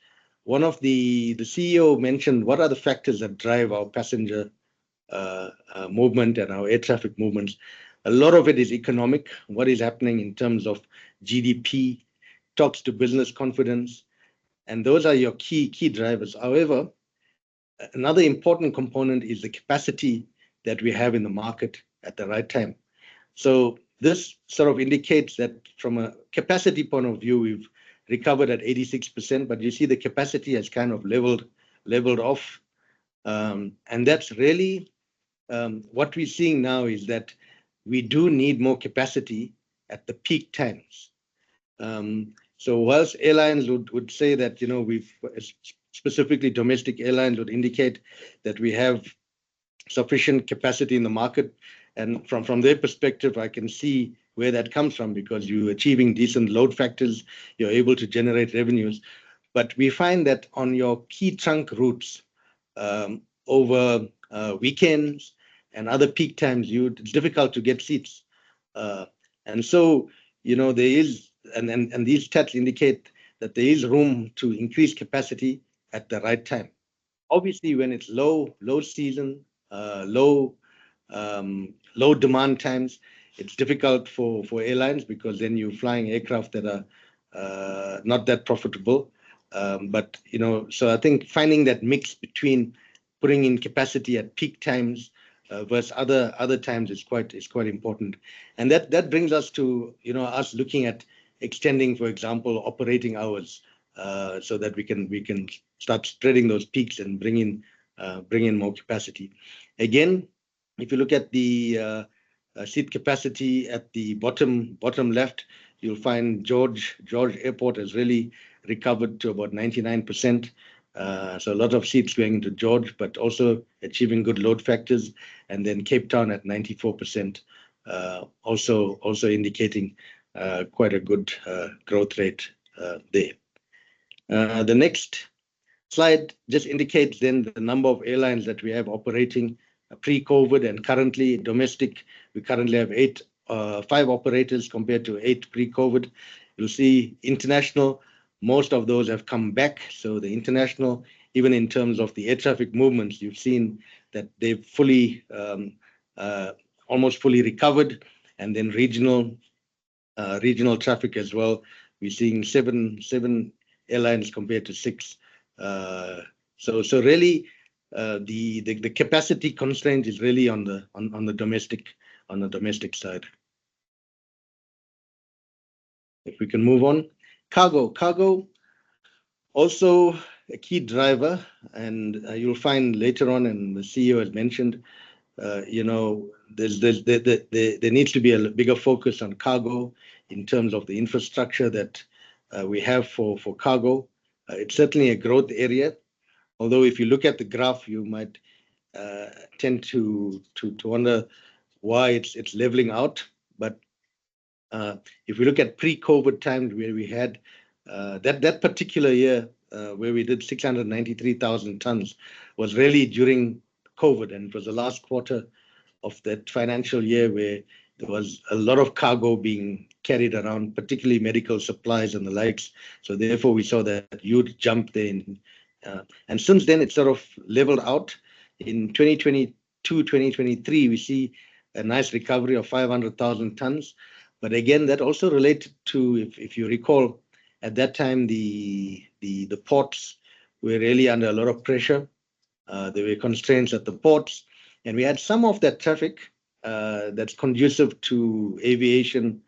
one of the CEO mentioned what are the factors that drive our passenger movement and our air traffic movements. A lot of it is economic, what is happening in terms of GDP, talks to business confidence, and those are your key drivers. However, another important component is the capacity that we have in the market at the right time. So this sort of indicates that from a capacity point of view, we've recovered at 86%, but you see the capacity has kind of leveled off. And that's really what we're seeing now is that we do need more capacity at the peak times. So whilst airlines would say that, we've specifically domestic airlines would indicate that we have sufficient capacity in the market. And from their perspective, I can see where that comes from because you're achieving decent load factors, you're able to generate revenues. But we find that on your key trunk routes over weekends and other peak times, it's difficult to get seats. And so, there is, and these stats indicate that there is room to increase capacity at the right time. Obviously, when it's low season, low demand times, it's difficult for airlines because then you're flying aircraft that are not that profitable. But so I think finding that mix between putting in capacity at peak times versus other times is quite important, and that brings us to us looking at extending, for example, operating hours so that we can start spreading those peaks and bring in more capacity. Again, if you look at the seat capacity at the bottom left, you'll find George Airport has really recovered to about 99%. So a lot of seats going into George, but also achieving good load factors. And then Cape Town at 94%, also indicating quite a good growth rate there. The next slide just indicates then the number of airlines that we have operating pre-COVID and currently domestic. We currently have 5 operators compared to 8 pre-COVID. You'll see international, most of those have come back. So the international, even in terms of the air traffic movements, you've seen that they've almost fully recovered. And then regional traffic as well. We're seeing seven airlines compared to 6. So really, the capacity constraint is really on the domestic side. If we can move on, cargo also a key driver, and you'll find later on, and the CEO has mentioned, there needs to be a bigger focus on cargo in terms of the infrastructure that we have for cargo. It's certainly a growth area. Although if you look at the graph, you might tend to wonder why it's leveling out. But if we look at pre-COVID times where we had that particular year where we did 693,000 tons was really during COVID, and it was the last quarter of that financial year where there was a lot of cargo being carried around, particularly medical supplies and the likes. So therefore, we saw that huge jump there. And since then, it sort of leveled out. In 2022, 2023, we see a nice recovery of 500,000 tons. But again, that also related to, if you recall, at that time, the ports were really under a lot of pressure. There were constraints at the ports. And we had some of that traffic that's conducive to aviation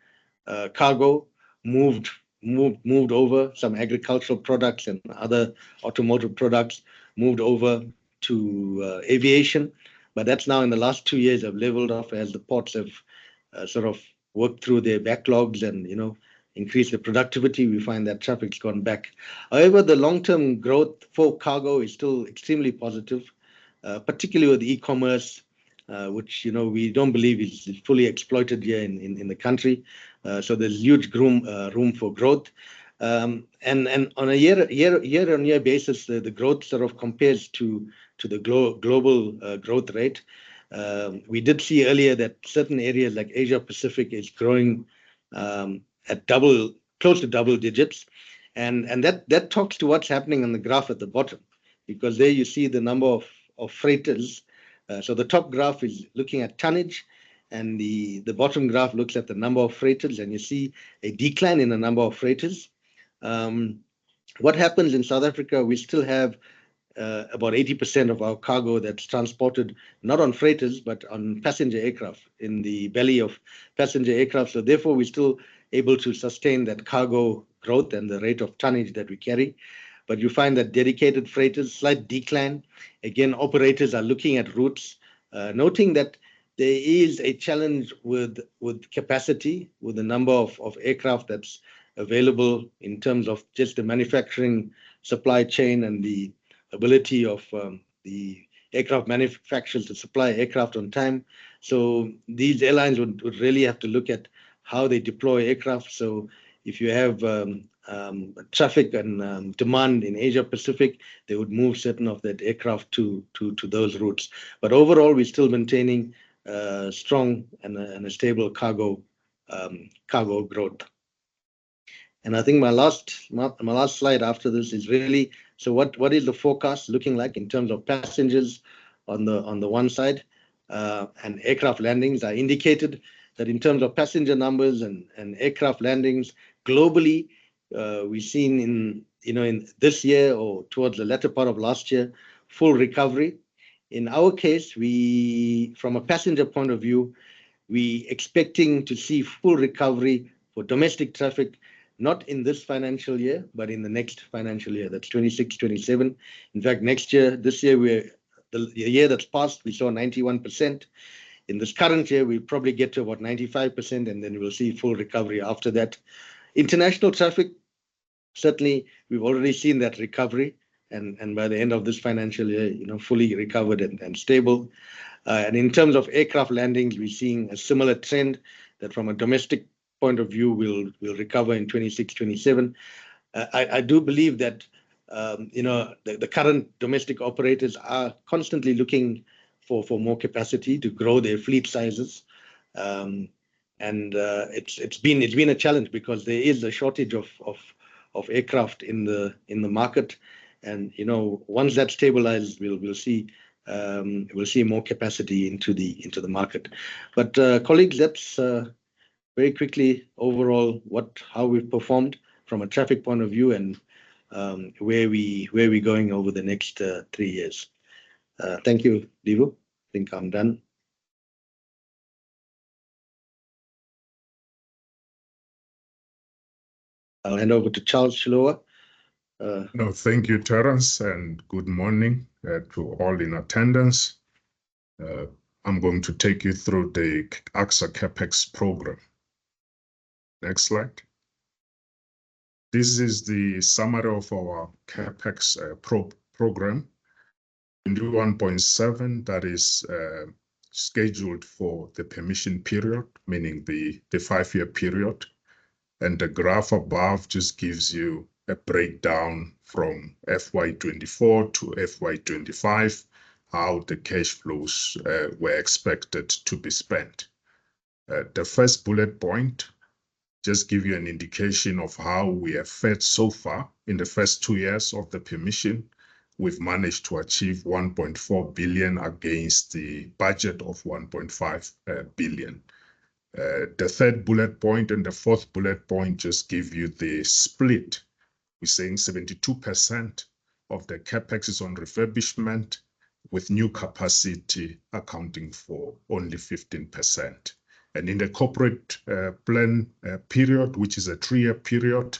cargo moved moved over. Some agricultural products and other automotive products moved over to aviation, but that's now in the last 2 years have leveled off as the ports have sort of worked through their backlogs and increased the productivity. We find that traffic's gone back. However, the long-term growth for cargo is still extremely positive, particularly with e-commerce, which we don't believe is fully exploited here in the country. So there's huge room for growth. And on a year-on-year basis, the growth sort of compares to the global growth rate. We did see earlier that certain areas like Asia Pacific is growing at close to double digits, and that talks to what's happening on the graph at the bottom, because there you see the number of freighters. So the top graph is looking at tonnage, and the bottom graph looks at the number of freighters, and you see a decline in the number of freighters. What happens in South Africa, we still have about 80% of our cargo that's transported not on freighters but on passenger aircraft, in the belly of passenger aircraft. So therefore, we're still able to sustain that cargo growth and the rate of tonnage that we carry. But you find that dedicated freighters, slight decline. Again, operators are looking at routes, noting that there is a challenge with capacity, with the number of aircraft that's available in terms of just the manufacturing supply chain and the ability of the aircraft manufacturers to supply aircraft on time. So these airlines would really have to look at how they deploy aircraft. So if you have traffic and demand in Asia Pacific, they would move certain of that aircraft to those routes. But overall, we're still maintaining strong and a stable cargo growth. And I think my last slide after this is really, so what is the forecast looking like in terms of passengers on the one side and aircraft landings? I indicated that in terms of passenger numbers and aircraft landings globally, we've seen in this year or towards the latter part of last year, full recovery. In our case, from a passenger point of view, we expecting to see full recovery for domestic traffic, not in this financial year, but in the next financial year. That's 26-27. In fact, next year, this year, the year that's passed, we saw 91%. In this current year, we'll probably get to about 95%, and then we'll see full recovery after that. International traffic, certainly, we've already seen that recovery, and by the end of this financial year, fully recovered and stable. And in terms of aircraft landings, we're seeing a similar trend that from a domestic point of view will recover in 26-27. I do believe that the current domestic operators are constantly looking for more capacity to grow their fleet sizes, and it's been a challenge because there is a shortage of aircraft in the market, and once that stabilizes, we'll see more capacity into the market. But colleagues, that's very quickly overall how we've performed from a traffic point of view and where we're going over the next 3 years. Thank you, Livhu. I think I'm done. I'll hand over to Charles Shilowa. No, thank you, Terence, and good morning to all in attendance. I'm going to take you through the ACSA CapEx program. Next slide. This is the summary of our CapEx program. 21.7 that is scheduled for the permission period, meaning the 5-year period. And the graph above just gives you a breakdown from FY24 to FY25, how the cash flows were expected to be spent. The first bullet point just give you an indication of how we have fared so far. In the first 2 years of the permission, we've managed to achieve 1.4 billion against the budget of 1.5 billion. The third bullet point and the fourth bullet point just give you the split. We're saying 72% of the capex is on refurbishment, with new capacity accounting for only 15%. And in the corporate plan period, which is a 3-year period,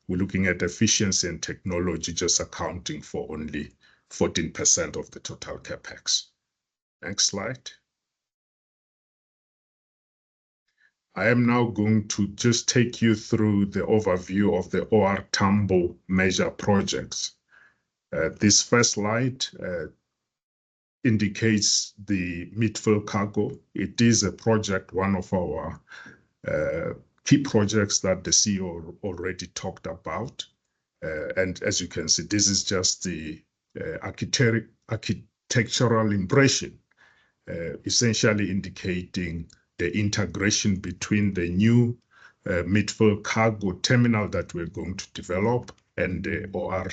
we're looking at efficiency and technology just accounting for only 14% of the total capex. Next slide. I am now going to just take you through the overview of the OR Tambo major projects. This first slide indicates the midfield cargo. It is a project, one of our key projects that the CEO already talked about. And as you can see, this is just the architectural impression, essentially indicating the integration between the new midfield cargo terminal that we're going to develop and the OR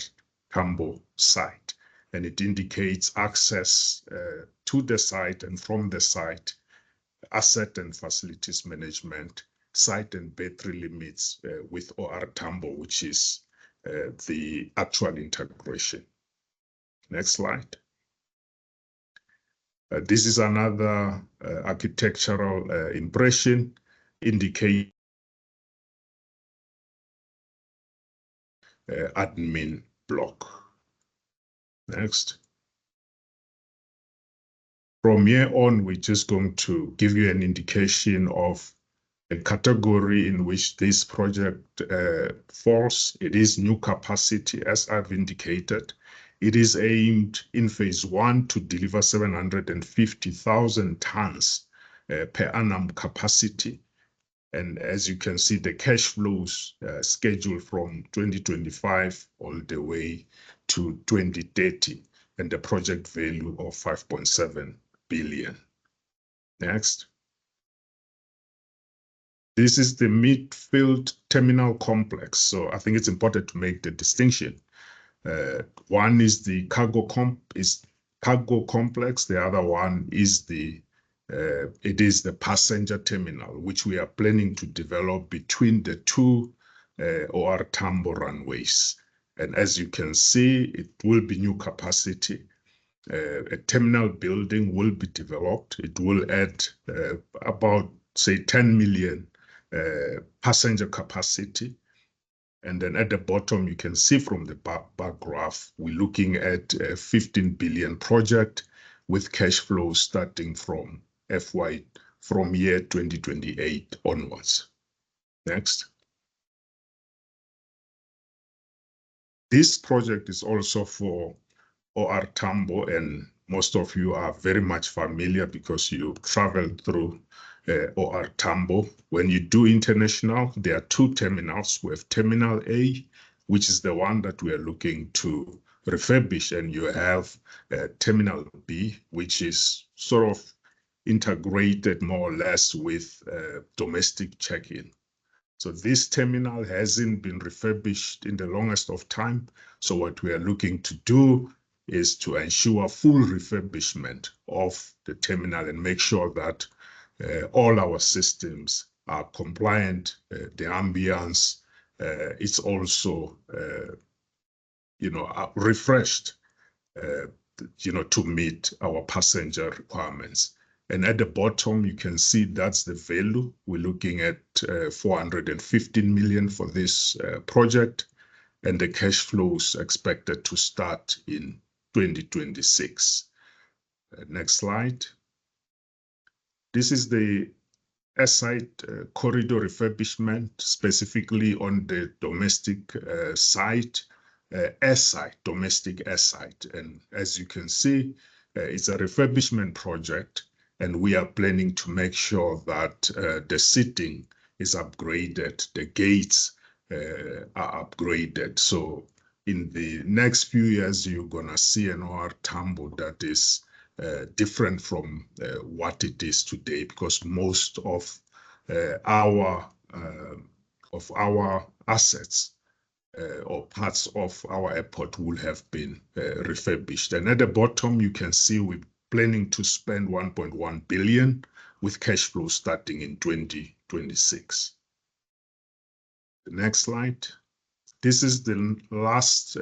Tambo site. And it indicates access to the site and from the site, asset and facilities management, site and battery limits with OR Tambo, which is the actual integration. Next slide. This is another architectural impression indicating admin block. Next. From here on, we're just going to give you an indication of a category in which this project falls. It is new capacity, as I've indicated. It is aimed in phase 1 to deliver 750,000 tons per annum capacity. And as you can see, the cash flows scheduled from 2025 all the way to 2030, and the project value of 5.7 billion. Next. This is the midfield terminal complex. So I think it's important to make the distinction. One is the cargo complex. The other one is the passenger terminal, which we are planning to develop between the two OR Tambo runways. And as you can see, it will be new capacity. A terminal building will be developed. It will add about, say, 10 million passenger capacity. And then at the bottom, you can see from the bar graph, we're looking at a 15 billion project with cash flow starting from year 2028 onwards. Next. This project is also for OR Tambo, and most of you are very much familiar because you traveled through OR Tambo. When you do international, there are two terminals. We have Terminal A, which is the one that we are looking to refurbish, and you have Terminal B, which is sort of integrated more or less with domestic check-in. So this terminal hasn't been refurbished in the longest of time. So what we are looking to do is to ensure full refurbishment of the terminal and make sure that all our systems are compliant. The ambience is also, refreshed, to meet our passenger requirements. And at the bottom, you can see that's the value. We're looking at 415 million for this project, and the cash flows expected to start in 2026. Next slide. This is the site corridor refurbishment, specifically on the domestic site, domestic air site. And as you can see, it's a refurbishment project, and we are planning to make sure that the seating is upgraded, the gates are upgraded. So in the next few years, you're gonna see an OR Tambo that is different from what it is today, because most of our assets or parts of our airport will have been refurbished. And at the bottom, you can see we're planning to spend 1.1 billion with cash flow starting in 2026. The next slide. This is the last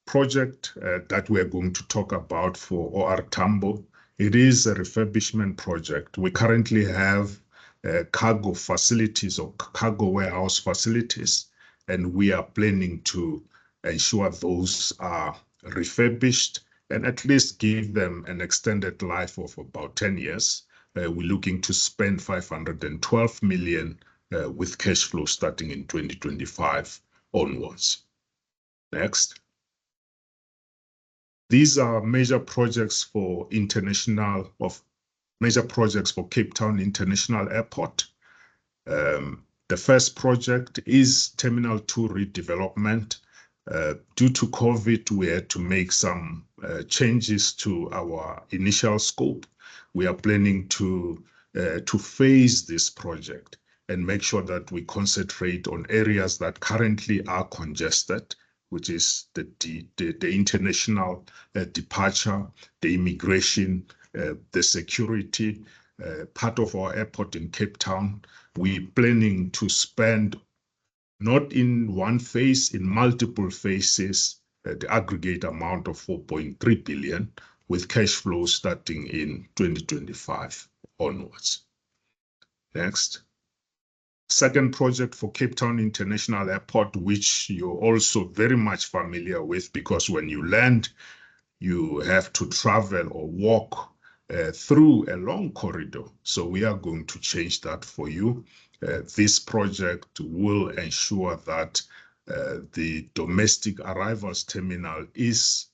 project that we're going to talk about for OR Tambo. It is a refurbishment project. We currently have cargo facilities or cargo warehouse facilities and we are planning to ensure those are refurbished and at least give them an extended life of about 10 years. We're looking to spend 512 million with cash flow starting in 2025 onwards. Next. These are major projects for Cape Town International Airport. The first project is Terminal 2 redevelopment. Due to COVID, we had to make some changes to our initial scope. We are planning to phase this project and make sure that we concentrate on areas that currently are congested, which is the international departure, the immigration, the security part of our airport in Cape Town. We're planning to spend not in one phase, in multiple phases, the aggregate amount of 4.3 billion with cash flow starting in 2025 onwards. Next. Second project for Cape Town International Airport, which you're also very much familiar with, because when you land, you have to travel or walk through a long corridor. So we are going to change that for you. This project will ensure that the domestic arrivals terminal is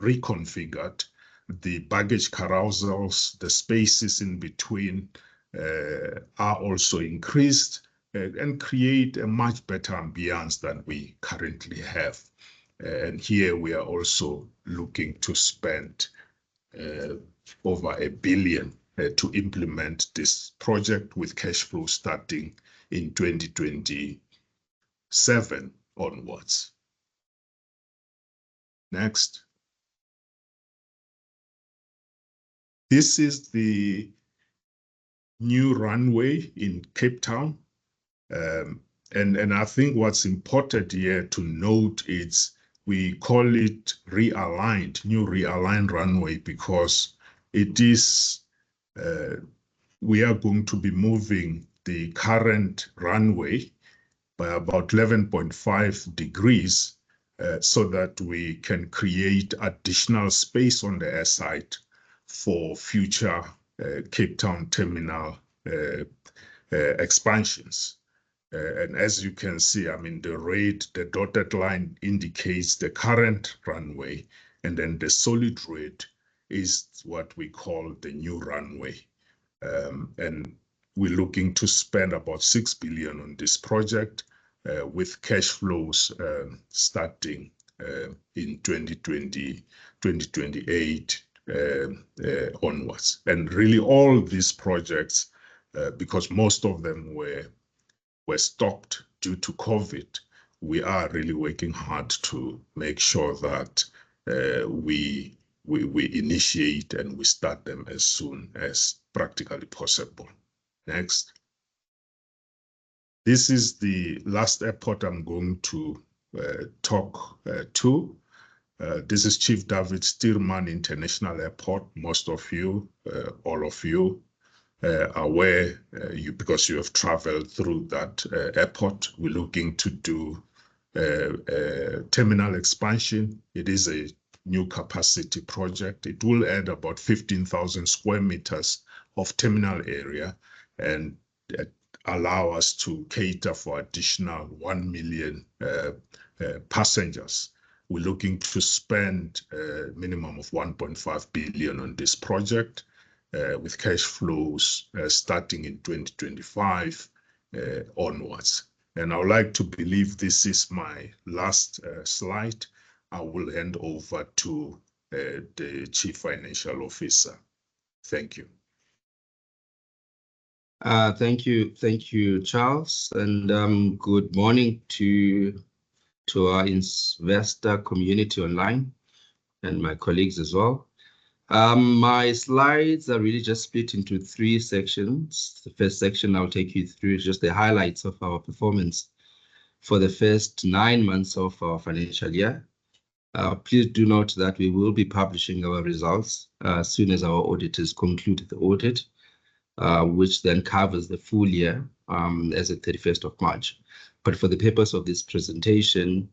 reconfigured. The baggage carousels, the spaces in between are also increased and create a much better ambience than we currently have. And here we are also looking to spend over 1 billion to implement this project with cash flow starting in 2027 onwards. Next. This is the new runway in Cape Town. And I think what's important here to note is we call it new realigned runway, because it is, we are going to be moving the current runway by about 11.5 degrees so that we can create additional space on the airside for future Cape Town terminal expansions. And as you can see, I mean, the dotted line indicates the current runway, and then the solid red is what we call the new runway. And we're looking to spend about 6 billion on this project with cash flows starting in 2028 onwards. And really all these projects, because most of them were stopped due to COVID, we are really working hard to make sure that we initiate and we start them as soon as practically possible. Next. This is the last airport I'm going to talk to. This is Chief David Stearman International Airport. Most of you, all of you, aware because you have traveled through that airport. We're looking to do terminal expansion. It is a new capacity project. It will add about 15,000 square meters of terminal area and allow us to cater for additional 1 million passengers. We're looking to spend a minimum of 1.5 billion on this project. With cash flows starting in 2025 onwards. And I would like to believe this is my last slide. I will hand over to the Chief Financial Officer. Thank you. Thank you, Charles, and good morning to our investor community online and my colleagues as well. My slides are really just split into 3 sections. The first section I'll take you through is just the highlights of our performance for the first 9 months of our financial year. Please do note that we will be publishing our results as soon as our auditors conclude the audit, which then covers the full year as at 31st of March. But for the purpose of this presentation,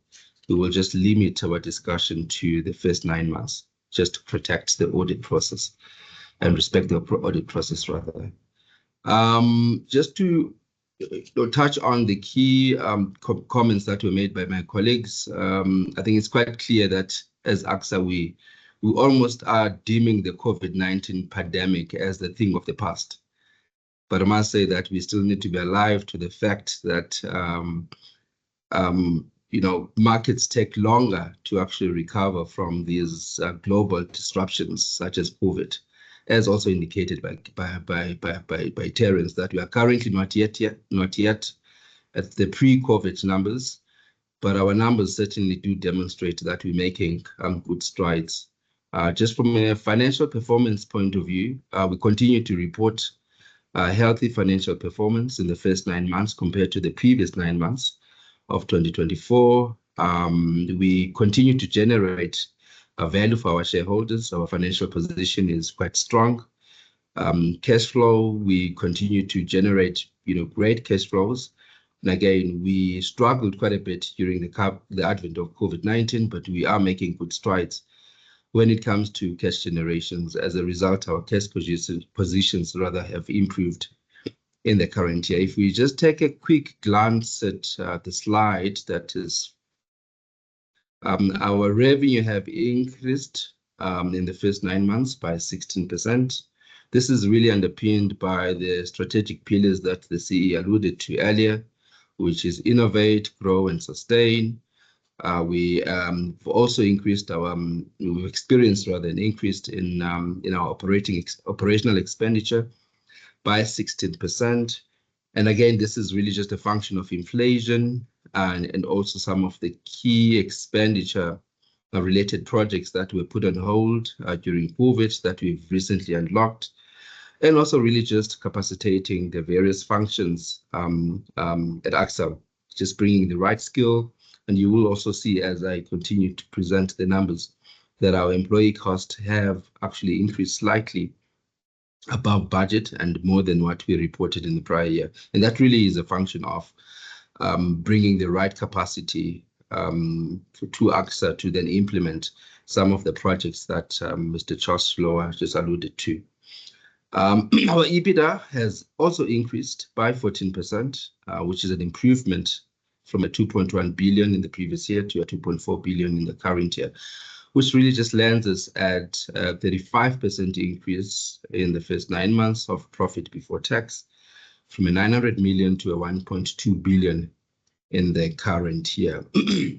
we will just limit our discussion to the first 9 months, just to protect the audit process and respect the audit process rather. Just to touch on the key comments that were made by my colleagues, I think it's quite clear that as ACSA, we almost are deeming the COVID-19 pandemic as the thing of the past. But I must say that we still need to be alive to the fact that markets take longer to actually recover from these global disruptions such as COVID, as also indicated by Terence, that we are currently not yet at the pre-COVID numbers, but our numbers certainly do demonstrate that we're making good strides. Just from a financial performance point of view, we continue to report healthy financial performance in the first 9 months compared to the previous 9 months of 2024. We continue to generate value for our shareholders. Our financial position is quite strong. Cash flow, we continue to generate, great cash flows. And again, we struggled quite a bit during the advent of COVID-19, but we are making good strides when it comes to cash generations. As a result, our cash positions rather have improved in the current year. If we just take a quick glance at the slide, that is, our revenue have increased in the first 9 months by 16%. This is really underpinned by the strategic pillars that the CE alluded to earlier, which is innovate, grow, and sustain. We also increased we've experienced rather an increase in our operational expenditure by 16%. And again, this is really just a function of inflation and also some of the key expenditure related projects that were put on hold during COVID that we've recently unlocked, and also really just capacitating the various functions at ACSA, just bringing the right skill. And you will also see, as I continue to present the numbers, that our employee costs have actually increased slightly above budget and more than what we reported in the prior year. And that really is a function of bringing the right capacity to ACSA to then implement some of the projects that Mr. Charles Lower just alluded to. Our EBITDA has also increased by 14%, which is an improvement from a 2.1 billion in the previous year to a 2.4 billion in the current year, which really just lands us at a 35% increase in the first 9 months of profit before tax, from a 900 million to a 1.2 billion in the current year.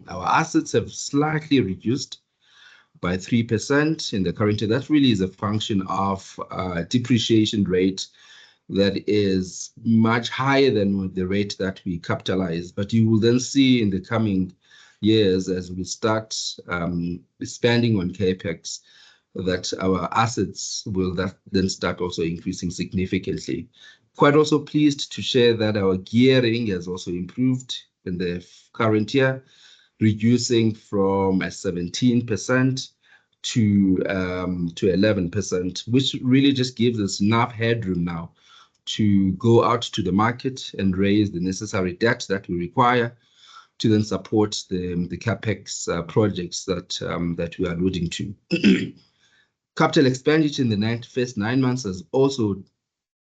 Our assets have slightly reduced by 3% in the current year. That really is a function of a depreciation rate that is much higher than the rate that we capitalize. But you will then see in the coming years, as we start spending on CAPEX, that our assets will then start also increasing significantly. Quite also pleased to share that our gearing has also improved in the current year, reducing from 17% to 11%, which really just gives us enough headroom now to go out to the market and raise the necessary debt that we require to then support the CAPEX projects that we are alluding to. Capital expenditure in the first 9 months has also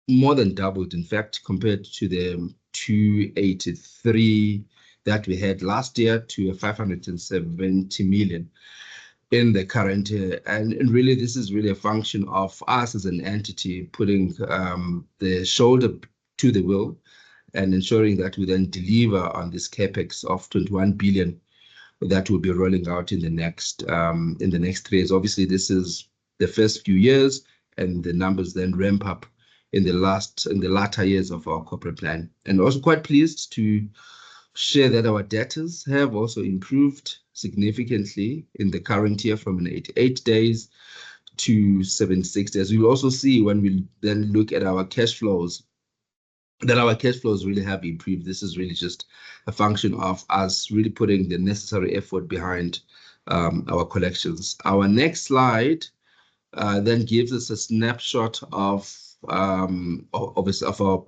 more than doubled, in fact, compared to the 283 that we had last year to a 570 million in the current year. And really, this is really a function of us as an entity putting the shoulder to the wheel and ensuring that we then deliver on this CAPEX of 21 billion that will be rolling out in the next 3 years. Obviously, this is the first few years, and the numbers then ramp up in the latter years of our corporate plan. And also quite pleased to share that our debtors have also improved significantly in the current year from 88 days to 76 days. We will also see when we then look at our cash flows that our cash flows really have improved. This is really just a function of us really putting the necessary effort behind our collections. Our next slide then gives us a snapshot of our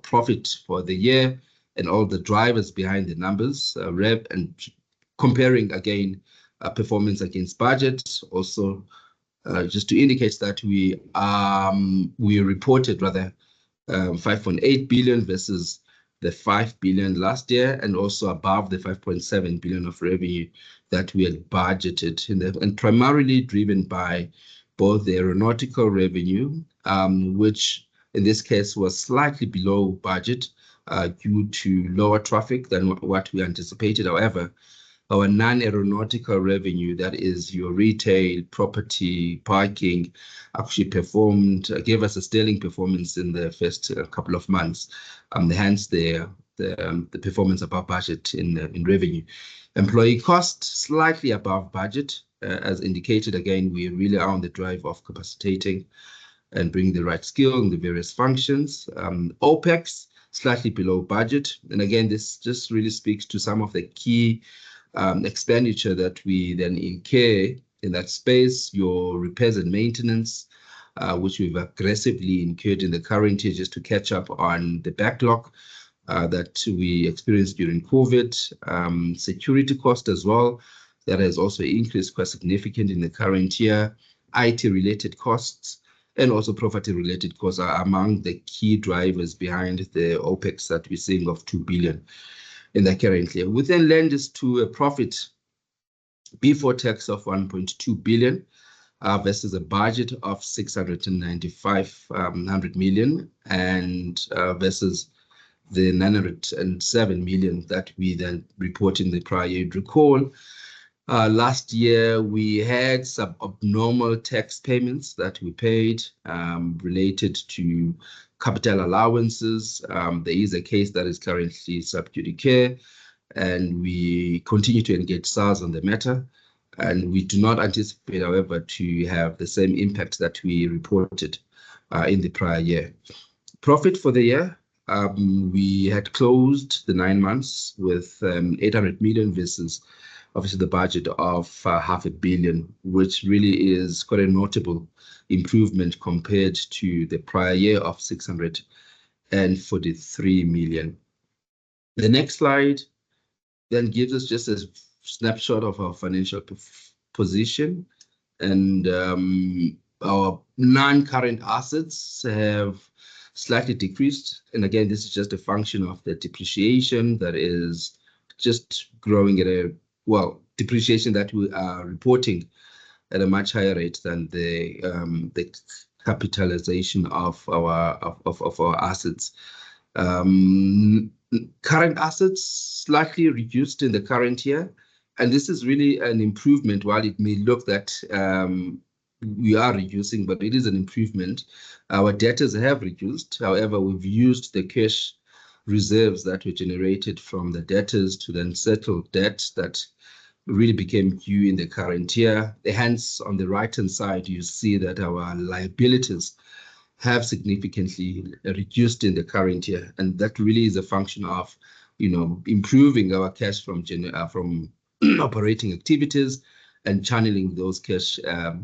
profit for the year and all the drivers behind the numbers, rev, and comparing again performance against budget. Also, just to indicate that we reported rather 5.8 billion versus the 5 billion last year, and also above the 5.7 billion of revenue that we had budgeted, and primarily driven by both the aeronautical revenue, which in this case was slightly below budget due to lower traffic than what we anticipated. However, our non-aeronautical revenue, that is your retail, property, parking, actually gave us a sterling performance in the first couple of months. Hence the performance above budget in revenue. Employee cost slightly above budget, as indicated. Again, we really are on the drive of capacitating and bringing the right skill in the various functions. OPEX slightly below budget, and again, this just really speaks to some of the key expenditure that we then incur in that space. Your repairs and maintenance, which we've aggressively incurred in the current year just to catch up on the backlog that we experienced during COVID. Security cost as well, that has also increased quite significant in the current year. IT-related costs and also property-related costs are among the key drivers behind the OPEX that we're seeing of 2 billion. In the current year, we then lend us to a profit before tax of 1.2 billion versus a budget of 695 million, and versus the 907 million that we then report in the prior year. Recall, last year we had some abnormal tax payments that we paid related to capital allowances. There is a case that is currently sub judice, and we continue to engage SARS on the matter, and we do not anticipate, however, to have the same impact that we reported in the prior year. Profit for the year, we had closed the 9 months with 800 million versus obviously the budget of 500 million, which really is quite a notable improvement compared to the prior year of 643 million. The next slide then gives us just a snapshot of our financial position, and our non-current assets have slightly decreased. And again, this is just a function of the depreciation that is just growing at a, well, depreciation that we are reporting at a much higher rate than the capitalization of our assets. Current assets slightly reduced in the current year, and this is really an improvement. While it may look that we are reducing, but it is an improvement. Our debtors have reduced. However, we've used the cash reserves that were generated from the debtors to then settle debt that really became due in the current year. Hence, on the right-hand side, you see that our liabilities have significantly reduced in the current year, and that really is a function of, improving our cash from operating activities and channeling those cash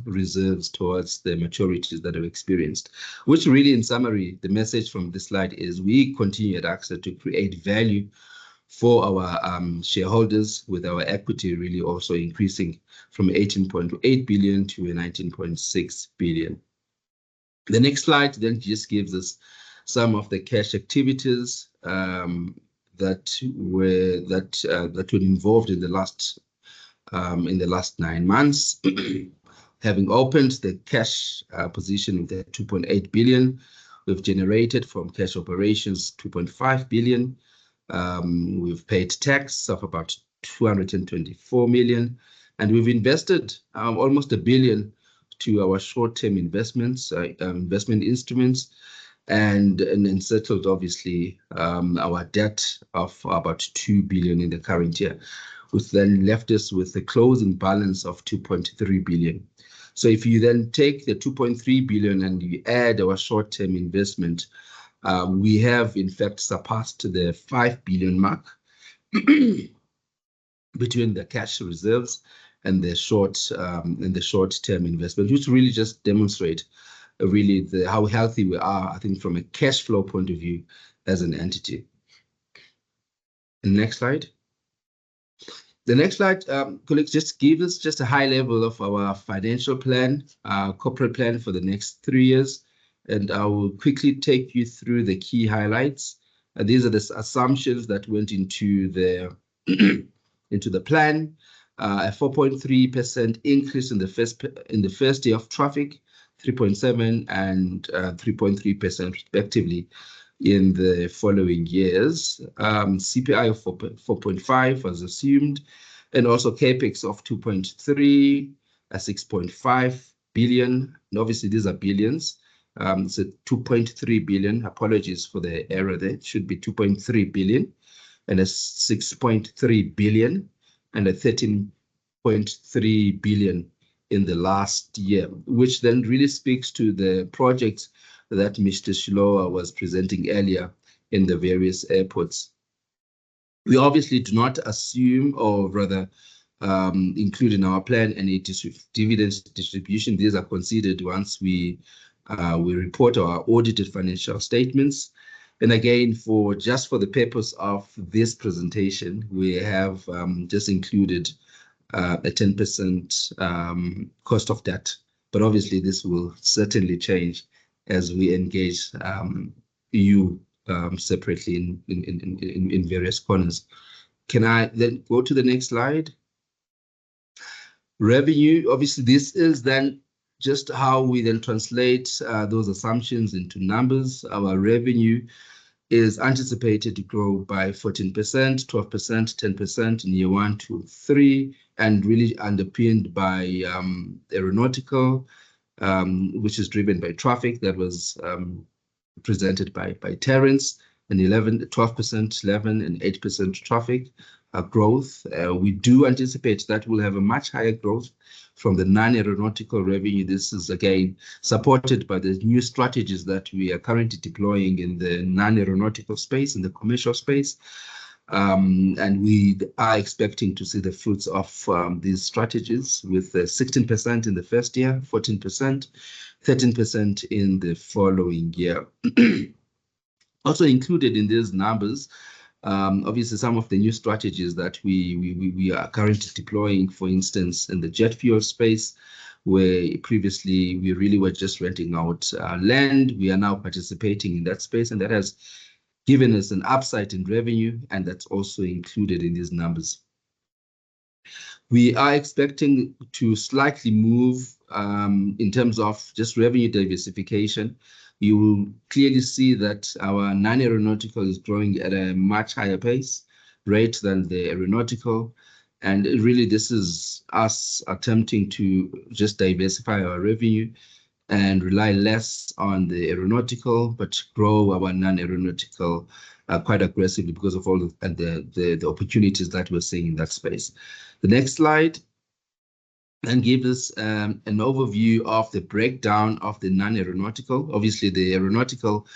reserves towards the maturities that have experienced. Which really, in summary, the message from this slide is we continue at ACSA to create value for our shareholders, with our equity really also increasing from 18.8 billion to 19.6 billion. The next slide then just gives us some of the cash activities that were involved in the last 9 months. Having opened the cash position with the 2.8 billion, we've generated from cash operations 2.5 billion. We've paid tax of about 224 million, and we've invested almost 1 billion to our short-term investments, investment instruments, and then settled obviously our debt of about 2 billion in the current year, which then left us with a closing balance of 2.3 billion. So if you then take the 2.3 billion and you add our short-term investment, we have in fact surpassed the 5 billion mark between the cash reserves and the short-term investment, which really just demonstrate really how healthy we are, I think, from a cash flow point of view as an entity. Next slide. The next slide, colleagues, just give us just a high level of our financial plan, corporate plan for the next 3 years. And I will quickly take you through the key highlights. These are the assumptions that went into the into the plan. A 4.3% increase in the first year of traffic, 3.7 and 3.3% respectively in the following years. CPI of 4.5 was assumed, and also capex of 2.3, 6.5 billion. And obviously, these are billions. So 2.3 billion. Apologies for the error there. It should be 2.3 billion, and a 6.3 billion, and a 13.3 billion in the last year, which then really speaks to the projects that Mr. Shilowa was presenting earlier in the various airports. We obviously do not assume, or rather include in our plan, any dividend distribution. These are considered once we report our audited financial statements. And again, just for the purpose of this presentation, we have just included a 10% cost of debt. But obviously, this will certainly change as we engage you separately in various corners. Can I then go to the next slide? Revenue, obviously, this is then just how we then translate those assumptions into numbers. Our revenue is anticipated to grow by 14%, 12%, 10% in year 1, 2, 3, and really underpinned by aeronautical, which is driven by traffic that was presented by Terence, and 12%, 11, and 8% traffic growth. We do anticipate that we'll have a much higher growth from the non-aeronautical revenue. This is again supported by the new strategies that we are currently deploying in the non-aeronautical space, in the commercial space. And we are expecting to see the fruits of these strategies with 16% in the first year, 14%, 13% in the following year. Also included in these numbers, obviously some of the new strategies that we are currently deploying, for instance, in the jet fuel space, where previously we really were just renting out land. We are now participating in that space, and that has given us an upside in revenue, and that's also included in these numbers. We are expecting to slightly move in terms of just revenue diversification. You will clearly see that our non-aeronautical is growing at a much higher rate than the aeronautical. And really, this is us attempting to just diversify our revenue and rely less on the aeronautical, but grow our non-aeronautical quite aggressively because of all the opportunities that we're seeing in that space. The next slide and gives us an overview of the breakdown of the non-aeronautical. Obviously, the aeronautical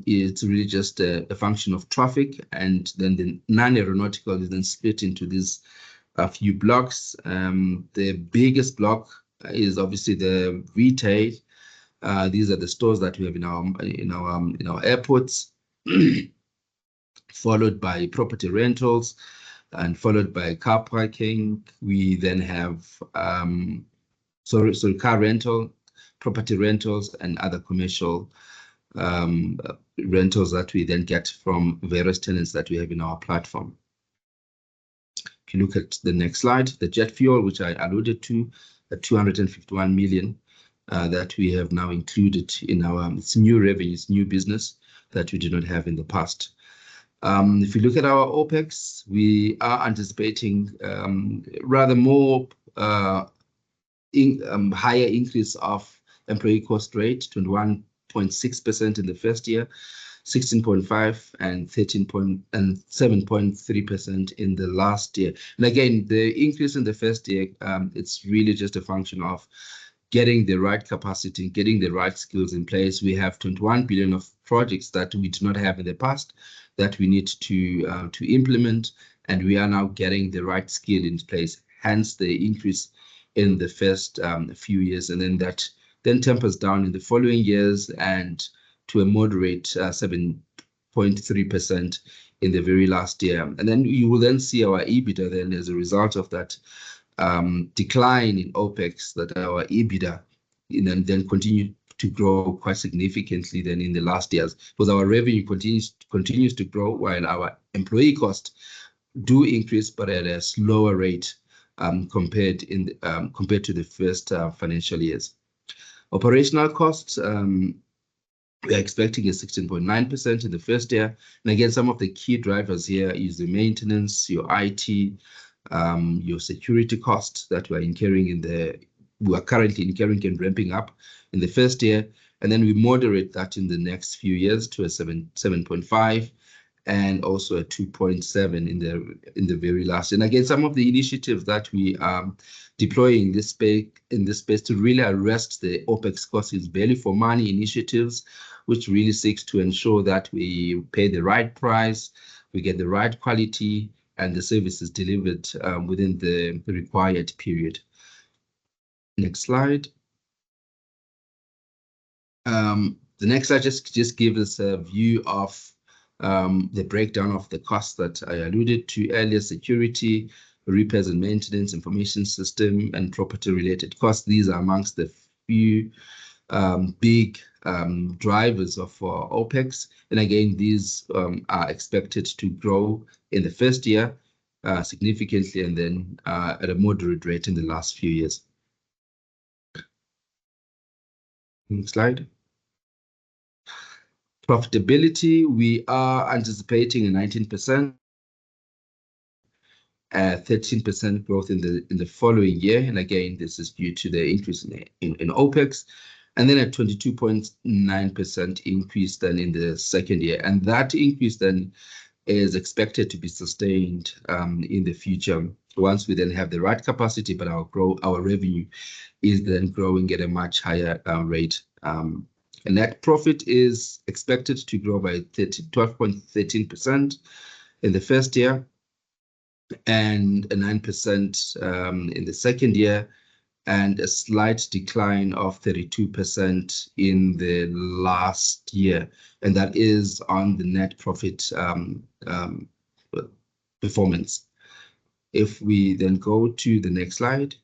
is really just a function of traffic, and then the non-aeronautical is then split into these few blocks. The biggest block is obviously the retail. These are the stores that we have in our airports, followed by property rentals, and followed by car parking. We then have car rental, property rentals, and other commercial rentals that we then get from various tenants that we have in our platform. If you look at the next slide, the jet fuel, which I alluded to, at 251 million that we have now included in our it's new revenues, new business that we did not have in the past. If you look at our OPEX, we are anticipating rather more higher increase of employee cost rate, 21.6% in the first year, 16.5% and 7.3% in the last year. And again, the increase in the first year, it's really just a function of getting the right capacity, getting the right skills in place. We have 21 billion of projects that we did not have in the past that we need to implement, and we are now getting the right skill in place, hence the increase in the first few years, and then that then tempers down in the following years and to a moderate 7.3% in the very last year. And then you will then see our EBITDA then as a result of that decline in OPEX, that our EBITDA then continue to grow quite significantly than in the last years, because our revenue continues to grow while our employee costs do increase, but at a slower rate compared to the first financial years. Operational costs, we are expecting a 16.9% in the first year. And again, some of the key drivers here is the maintenance, your IT, your security costs that we are currently incurring and ramping up in the first year. And then we moderate that in the next few years to a 7.5 and also a 2.7 in the very last. And again, some of the initiatives that we are deploying in this space to really arrest the OPEX costs is value for money initiatives, which really seeks to ensure that we pay the right price, we get the right quality, and the service is delivered within the required period. Next slide. The next slide just gives us a view of the breakdown of the costs that I alluded to earlier: security, repairs and maintenance, information system, and property-related costs. These are amongst the few big drivers of OPEX. And again, these are expected to grow in the first year significantly, and then at a moderate rate in the last few years. Next slide. Profitability, we are anticipating a 19%, 13% growth in the following year. And again, this is due to the increase in OPEX, and then a 22.9% increase then in the second year. And that increase then is expected to be sustained in the future once we then have the right capacity, but our revenue is then growing at a much higher rate. And net profit is expected to grow by 12.13% in the first year, and a 9% in the second year, and a slight decline of 32% in the last year. And that is on the net profit performance. If we then go to the next slide.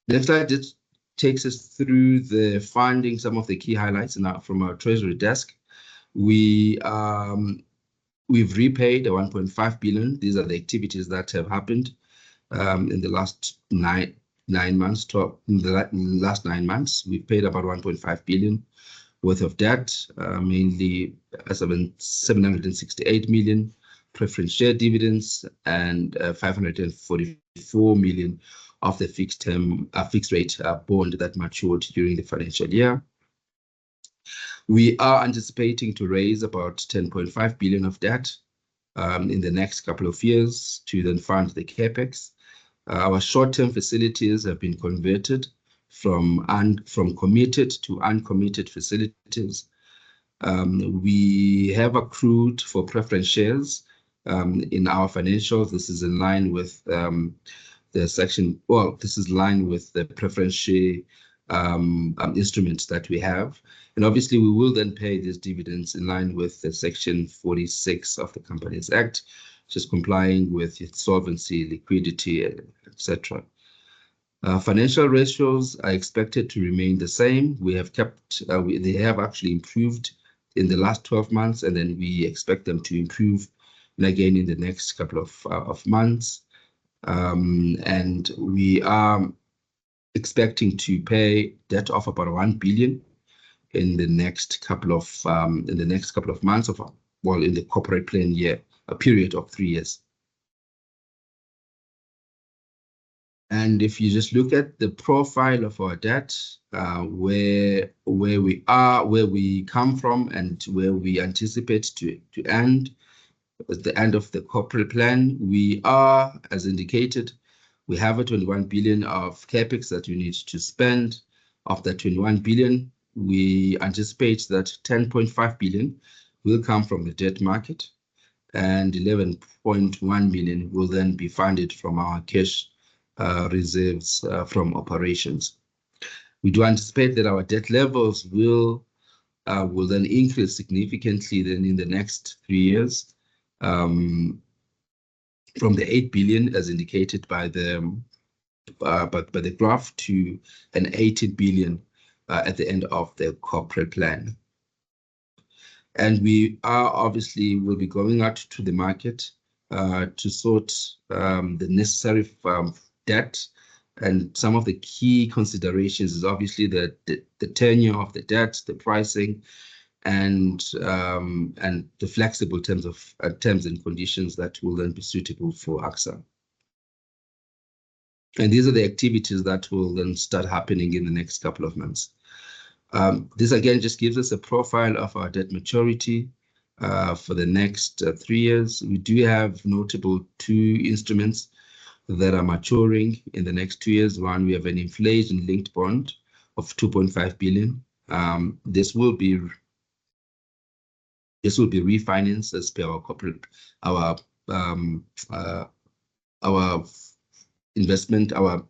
Next slide just takes us through the funding, some of the key highlights from our treasury desk. We've repaid the 1.5 billion. These are the activities that have happened in the last nine months. In the last 9 months, we've paid about 1.5 billion worth of debt, mainly 768 million preference share dividends, and 544 million of the fixed rate bond that matured during the financial year. We are anticipating to raise about 10.5 billion of debt in the next couple of years to then fund the capex. Our short-term facilities have been converted from committed to uncommitted facilities. We have accrued for preference shares in our financials. This is in line with this is in line with the preference share instruments that we have. And obviously, we will then pay these dividends in line with the Section 46 of the Companies Act, just complying with its solvency, liquidity, etc. Financial ratios are expected to remain the same. They have actually improved in the last 12 months, and then we expect them to improve again in the next couple of months. And we are expecting to pay debt of about 1 billion in the next couple of months in the corporate plan year, a period of 3 years. And if you just look at the profile of our debt, where we are, where we come from, and where we anticipate to end at the end of the corporate plan, we are, as indicated, we have a 21 billion of capex that we need to spend. Of that 21 billion, we anticipate that 10.5 billion will come from the debt market, and 11.1 billion will then be funded from our cash reserves from operations. We do anticipate that our debt levels will will then increase significantly then in the next 3 years, from the 8 billion as indicated by the graph to an 18 billion at the end of the corporate plan. And we are obviously will be going out to the market to sort the necessary debt. And some of the key considerations is obviously the tenure of the debt, the pricing, and the flexible terms and conditions that will then be suitable for ACSA. And these are the activities that will then start happening in the next couple of months. This again just gives us a profile of our debt maturity for the next 3 years. We do have notable 2 instruments that are maturing in the next 2 years. One, we have an inflation-linked bond of 2.5 billion. This will be refinanced as per our corporate, our investment, our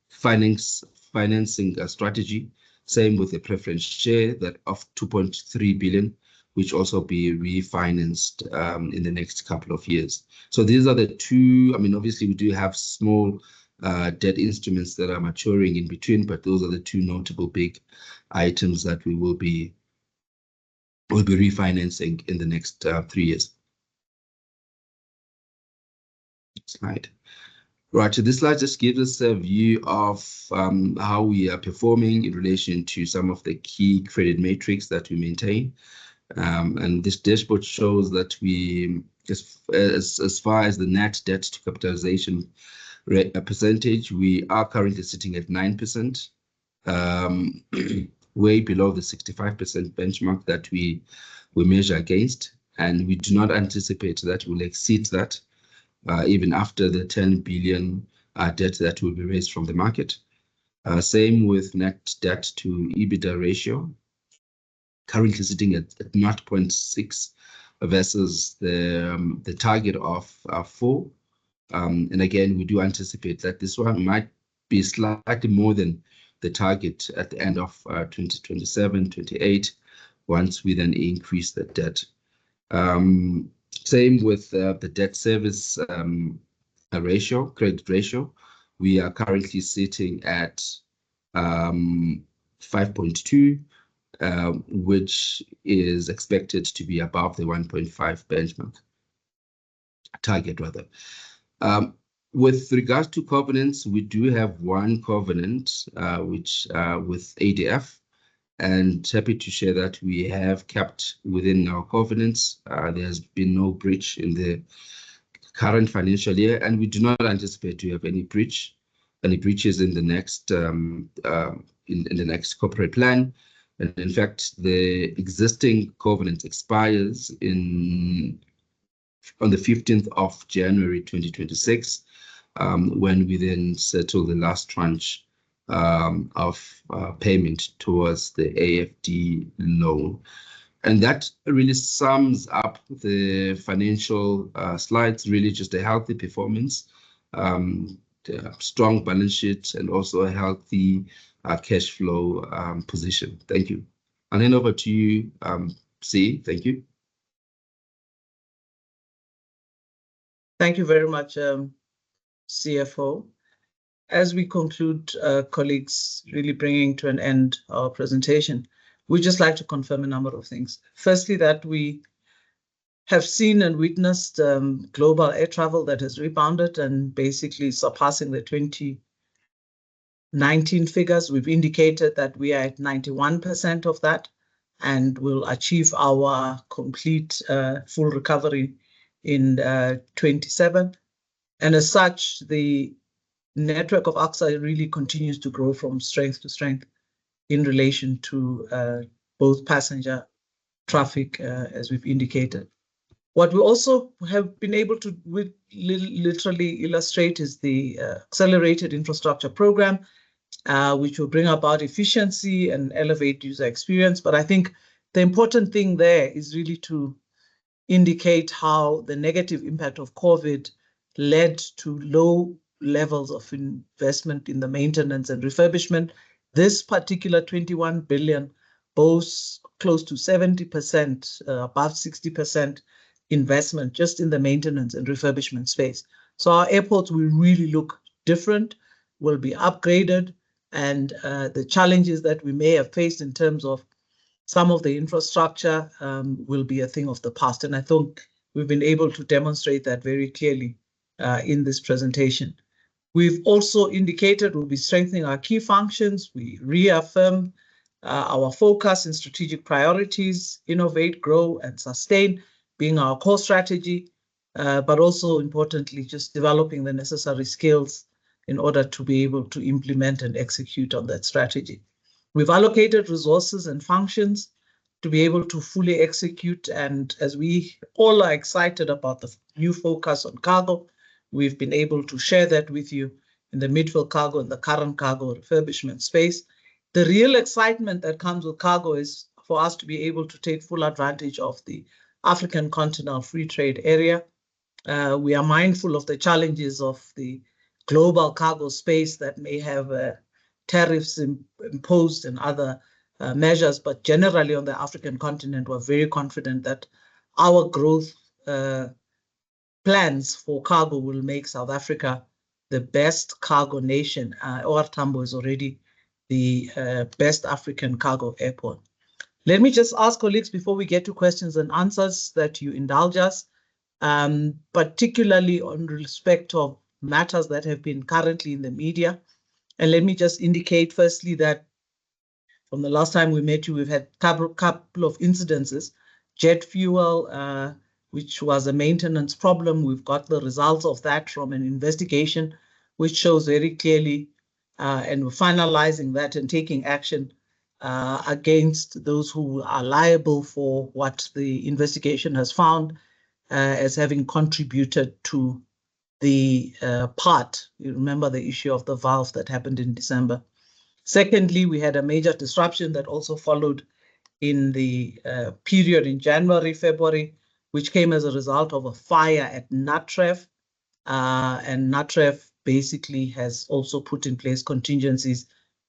financing strategy. Same with the preference share that of 2.3 billion, which also be refinanced in the next couple of years. So these are the 2. I mean, obviously we do have small debt instruments that are maturing in between, but those are the 2 notable big items that we will be refinancing in the next 3 years. Slide. Right, so this slide just gives us a view of how we are performing in relation to some of the key credit metrics that we maintain. And this dashboard shows that we, as far as the net debt to capitalization percentage, we are currently sitting at 9%, way below the 65% benchmark that we measure against. And we do not anticipate that we'll exceed that. Even after the 10 billion debt that will be raised from the market. Same with net debt to EBITDA ratio, currently sitting at 0.6 versus the target of 4. And again, we do anticipate that this one might be slightly more than the target at the end of 2027, 28, once we then increase the debt. Same with the debt service ratio, credit ratio. We are currently sitting at 5.2, which is expected to be above the 1.5 benchmark target, rather. With regards to covenants, we do have one covenant, which with ADF. And happy to share that we have kept within our covenants. There's been no breach in the current financial year, and we do not anticipate to have any breaches in the next in the next corporate plan. And in fact, the existing covenant expires on the 15th of January 2026, when we then settle the last tranche of payment towards the AFD loan. And that really sums up the financial slides, really just a healthy performance, strong balance sheet, and also a healthy cash flow position. Thank you. I'll hand over to you, C. Thank you. Thank you very much, CFO. As we conclude, colleagues, really bringing to an end our presentation, we'd just like to confirm a number of things. Firstly, that we have seen and witnessed global air travel that has rebounded and basically surpassing the 2019 figures. We've indicated that we are at 91% of that and will achieve our complete full recovery in 27. And as such, the network of ACSA really continues to grow from strength to strength in relation to both passenger traffic, as we've indicated. What we also have been able to literally illustrate is the accelerated infrastructure program, which will bring about efficiency and elevate user experience. But I think the important thing there is really to indicate how the negative impact of COVID led to low levels of investment in the maintenance and refurbishment. This particular 21 billion boasts close to 70%, above 60% investment just in the maintenance and refurbishment space. So our airports will really look different, will be upgraded, and the challenges that we may have faced in terms of some of the infrastructure will be a thing of the past. And I think we've been able to demonstrate that very clearly in this presentation. We've also indicated we'll be strengthening our key functions. We reaffirm our focus and strategic priorities, innovate, grow, and sustain being our core strategy, but also importantly, just developing the necessary skills in order to be able to implement and execute on that strategy. We've allocated resources and functions to be able to fully execute. And as we all are excited about the new focus on cargo, we've been able to share that with you in the midfield cargo and the current cargo refurbishment space. The real excitement that comes with cargo is for us to be able to take full advantage of the African Continental Free Trade Area. We are mindful of the challenges of the global cargo space that may have tariffs imposed and other measures, but generally on the African continent, we're very confident that our growth plans for cargo will make South Africa the best cargo nation. OR Tambo is already the best African cargo airport. Let me just ask colleagues before we get to questions and answers that you indulge us, particularly on respect of matters that have been currently in the media. And let me just indicate firstly that from the last time we met you, we've had a couple of incidences. Jet fuel, which was a maintenance problem. We've got the results of that from an investigation, which shows very clearly, and we're finalizing that and taking action against those who are liable for what the investigation has found as having contributed to the part. You remember the issue of the valve that happened in December. Secondly, we had a major disruption that also followed in the period in January, February, which came as a result of a fire at NATREF. And NATREF basically has also put in place contingencies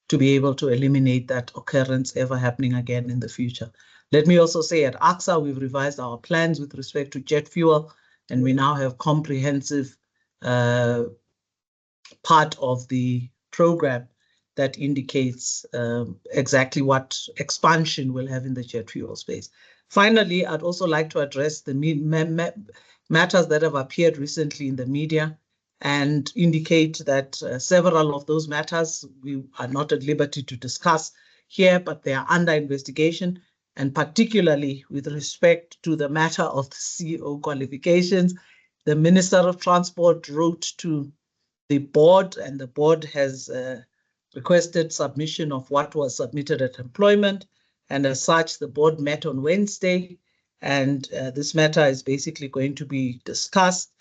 to be able to eliminate that occurrence ever happening again in the future. Let me also say at ACSA, we've revised our plans with respect to jet fuel, and we now have comprehensive part of the program that indicates exactly what expansion we'll have in the jet fuel space. Finally, I'd also like to address the matters that have appeared recently in the media and indicate that several of those matters we are not at liberty to discuss here, but they are under investigation, and particularly with respect to the matter of the CEO qualifications. The Minister of Transport wrote to the board, and the board has requested submission of what was submitted at employment. And as such, the board met on Wednesday, and this matter is basically going to be discussed.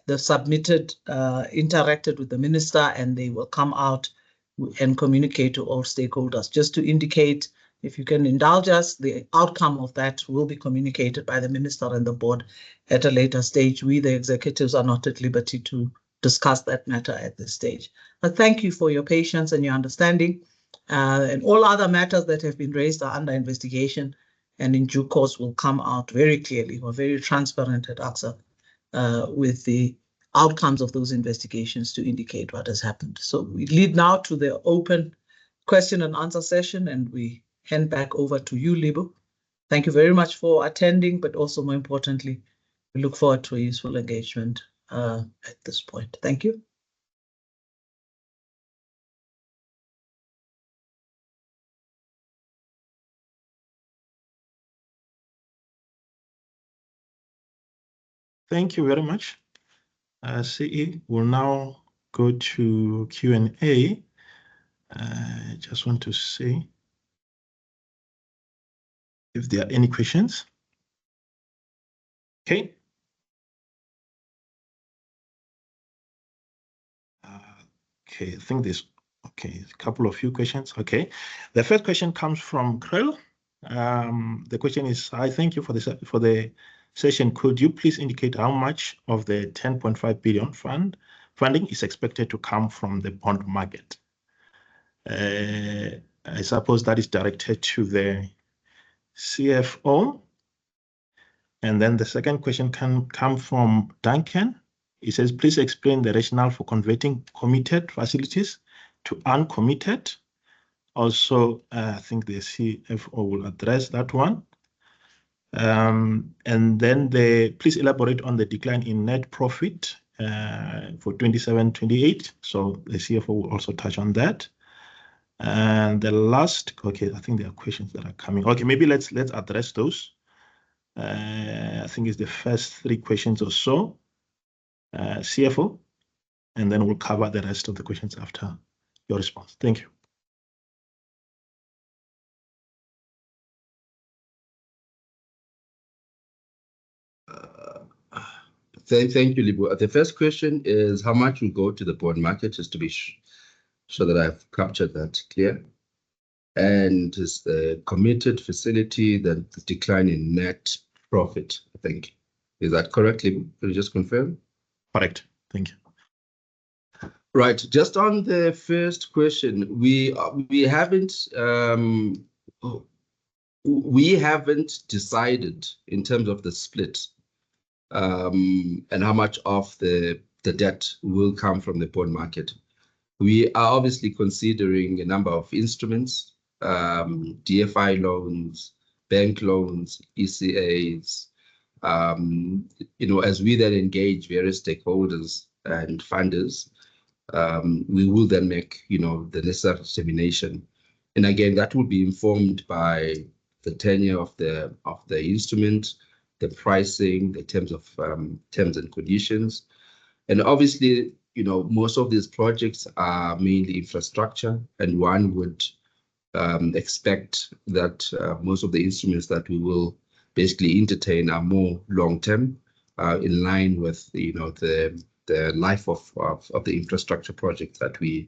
The submitted interacted with the minister, and they will come out and communicate to all stakeholders. Just to indicate, if you can indulge us, the outcome of that will be communicated by the minister and the board at a later stage. We, the executives, are not at liberty to discuss that matter at this stage. But thank you for your patience and your understanding. And all other matters that have been raised are under investigation, and in due course will come out very clearly. We're very transparent at ACSA with the outcomes of those investigations to indicate what has happened. So we lead now to the open question and answer session, and we hand back over to you, Libu. Thank you very much for attending, but also more importantly, we look forward to a useful engagement at this point. Thank you. Thank you very much. CE, we'll now go to Q&A. I just want to see if there are any questions. Okay. Okay, I think there's a couple of few questions. Okay, the first question comes from Krell. The question is, I thank you for the session. Could you please indicate how much of the 10.5 billion funding is expected to come from the bond market? I suppose that is directed to the CFO. And then the second question can come from Duncan. He says, please explain the rationale for converting committed facilities to uncommitted. Also, I think the CFO will address that one. And then please elaborate on the decline in net profit for 27-28. So the CFO will also touch on that. And the last, okay, I think there are questions that are coming. Okay, maybe let's address those. I think it's the first 3 questions or so. CFO, and then we'll cover the rest of the questions after your response. Thank you. Thank you, Libu. The first question is how much will go to the bond market, just to be sure that I've captured that clear. And is the committed facility, the decline in net profit, I think. Is that correct, Libu? Can you just confirm? Correct. Thank you. Right. Just on the first question, we haven't decided in terms of the split and how much of the debt will come from the bond market. We are obviously considering a number of instruments, DFI loans, bank loans, ECAs, as we then engage various stakeholders and funders, we will then make, the necessary determination. And again, that will be informed by the tenure of the instrument, the pricing, the terms and conditions. And obviously, most of these projects are mainly infrastructure, and one would expect that most of the instruments that we will basically entertain are more long-term, in line with the life of the infrastructure project that we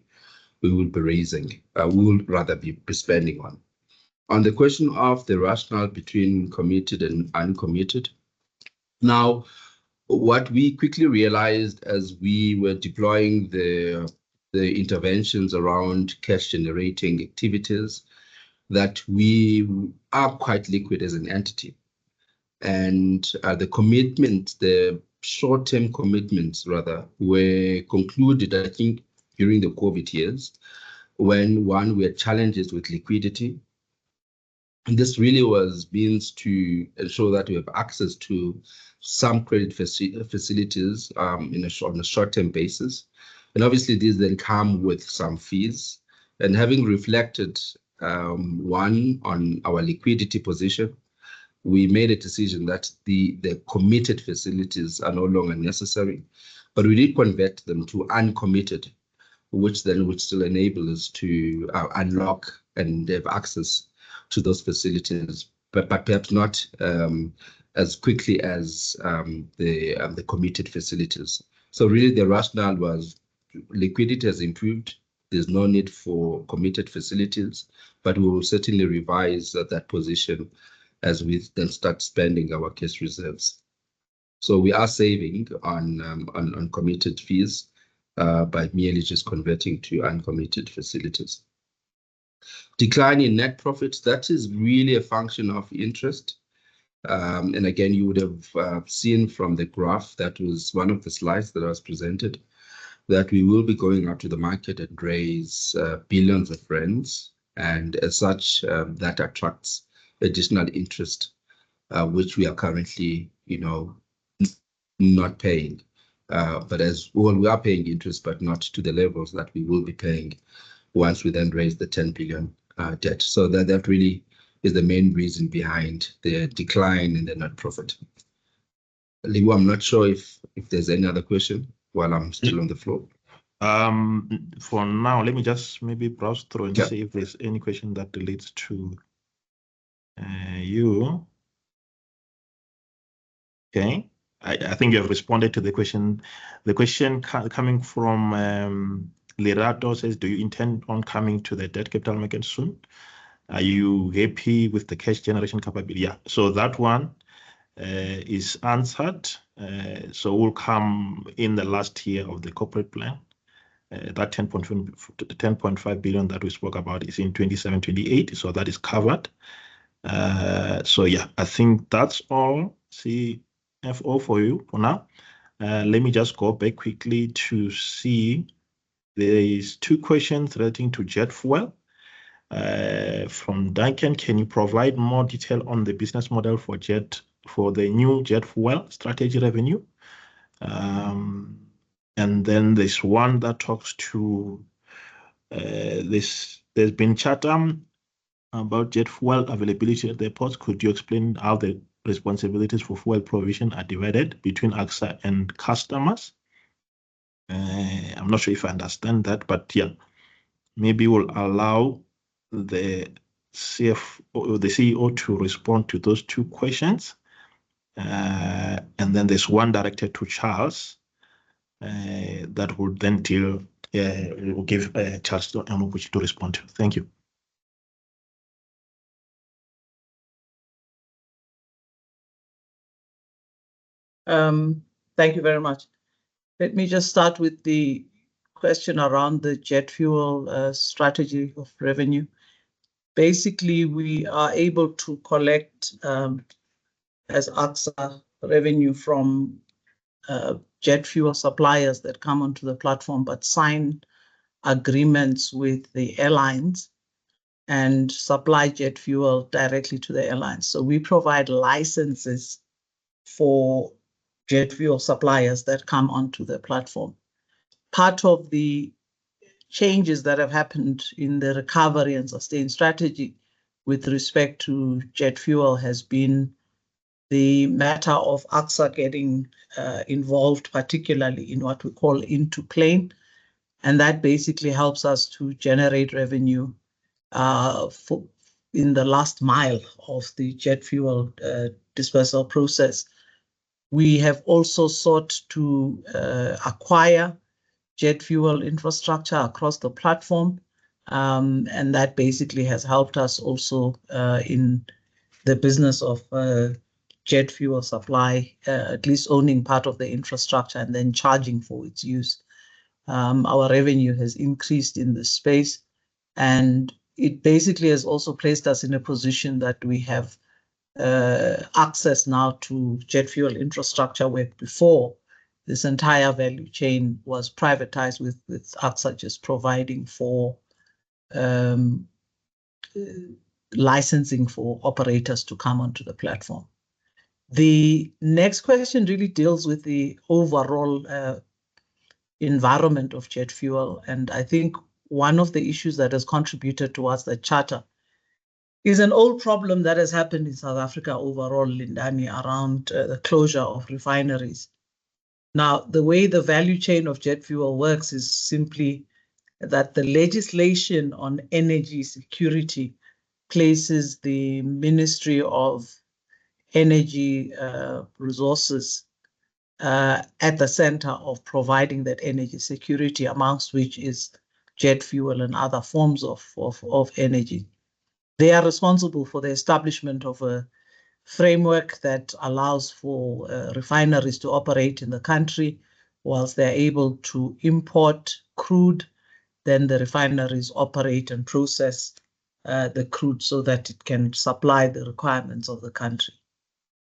will be raising, we will rather be spending on. On the question of the rationale between committed and uncommitted, now, what we quickly realized as we were deploying the interventions around cash generating activities, that we are quite liquid as an entity. And the commitment, the short-term commitments rather, were concluded, I think, during the COVID years, when we had challenges with liquidity. And this really means to ensure that we have access to some credit facilities on a short-term basis. And obviously, these then come with some fees. And having reflected, on our liquidity position, we made a decision that the committed facilities are no longer necessary, but we did convert them to uncommitted, which then would still enable us to unlock and have access to those facilities, but perhaps not as quickly as the committed facilities. So really the rationale was liquidity has improved. There's no need for committed facilities, but we will certainly revise that position as we then start spending our cash reserves. So we are saving on committed fees by merely just converting to uncommitted facilities. Decline in net profits, that is really a function of interest. And again, you would have seen from the graph, that was one of the slides that was presented, that we will be going out to the market and raise billions of rands. And as such, that attracts additional interest, which we are currently, not paying. But we are paying interest, but not to the levels that we will be paying once we then raise the 10 billion debt. So that really is the main reason behind the decline in the net profit. Libu, I'm not sure if there's any other question while I'm still on the floor. For now, let me just maybe browse through and see if there's any question that relates to you. Okay, I think you have responded to the question. The question coming from Lerato says, do you intend on coming to the debt capital market soon? Are you happy with the cash generation capability? Yeah, so that one is answered. So we'll come in the last year of the corporate plan. That 10.5 billion that we spoke about is in 27-28, so that is covered. So yeah, I think that's all CFO for you for now. Let me just go back quickly to see there is 2 questions relating to jet fuel. From Duncan, can you provide more detail on the business model for the new jet fuel strategy revenue? And then there's one that talks to this. There's been Chatham about jet fuel availability at the airports. Could you explain how the responsibilities for fuel provision are divided between ACSA and customers? I'm not sure if I understand that, but yeah, maybe we'll allow the CFO, the CEO to respond to those 2 questions. And then there's one directed to Charles that will then will give Charles an opportunity to respond to. Thank you. Thank you very much. Let me just start with the question around the jet fuel strategy of revenue. Basically, we are able to collect as ACSA revenue from jet fuel suppliers that come onto the platform, but sign agreements with the airlines and supply jet fuel directly to the airlines. So we provide licenses for jet fuel suppliers that come onto the platform. Part of the changes that have happened in the recovery and sustain strategy with respect to jet fuel has been the matter of ACSA getting involved, particularly in what we call into-plane. And that basically helps us to generate revenue in the last mile of the jet fuel dispersal process. We have also sought to acquire jet fuel infrastructure across the platform, and that basically has helped us also in the business of jet fuel supply, at least owning part of the infrastructure and then charging for its use. Our revenue has increased in this space, and it basically has also placed us in a position that we have access now to jet fuel infrastructure, where before this entire value chain was privatized with ACSA just providing for licensing for operators to come onto the platform. The next question really deals with the overall environment of jet fuel. And I think one of the issues that has contributed towards the charter is an old problem that has happened in South Africa overall, Lindani, around the closure of refineries. Now, the way the value chain of jet fuel works is simply that the legislation on energy security places the Ministry of Energy Resources at the center of providing that energy security, amongst which is jet fuel and other forms of energy. They are responsible for the establishment of a framework that allows for refineries to operate in the country whilst they're able to import crude. Then the refineries operate and process the crude so that it can supply the requirements of the country.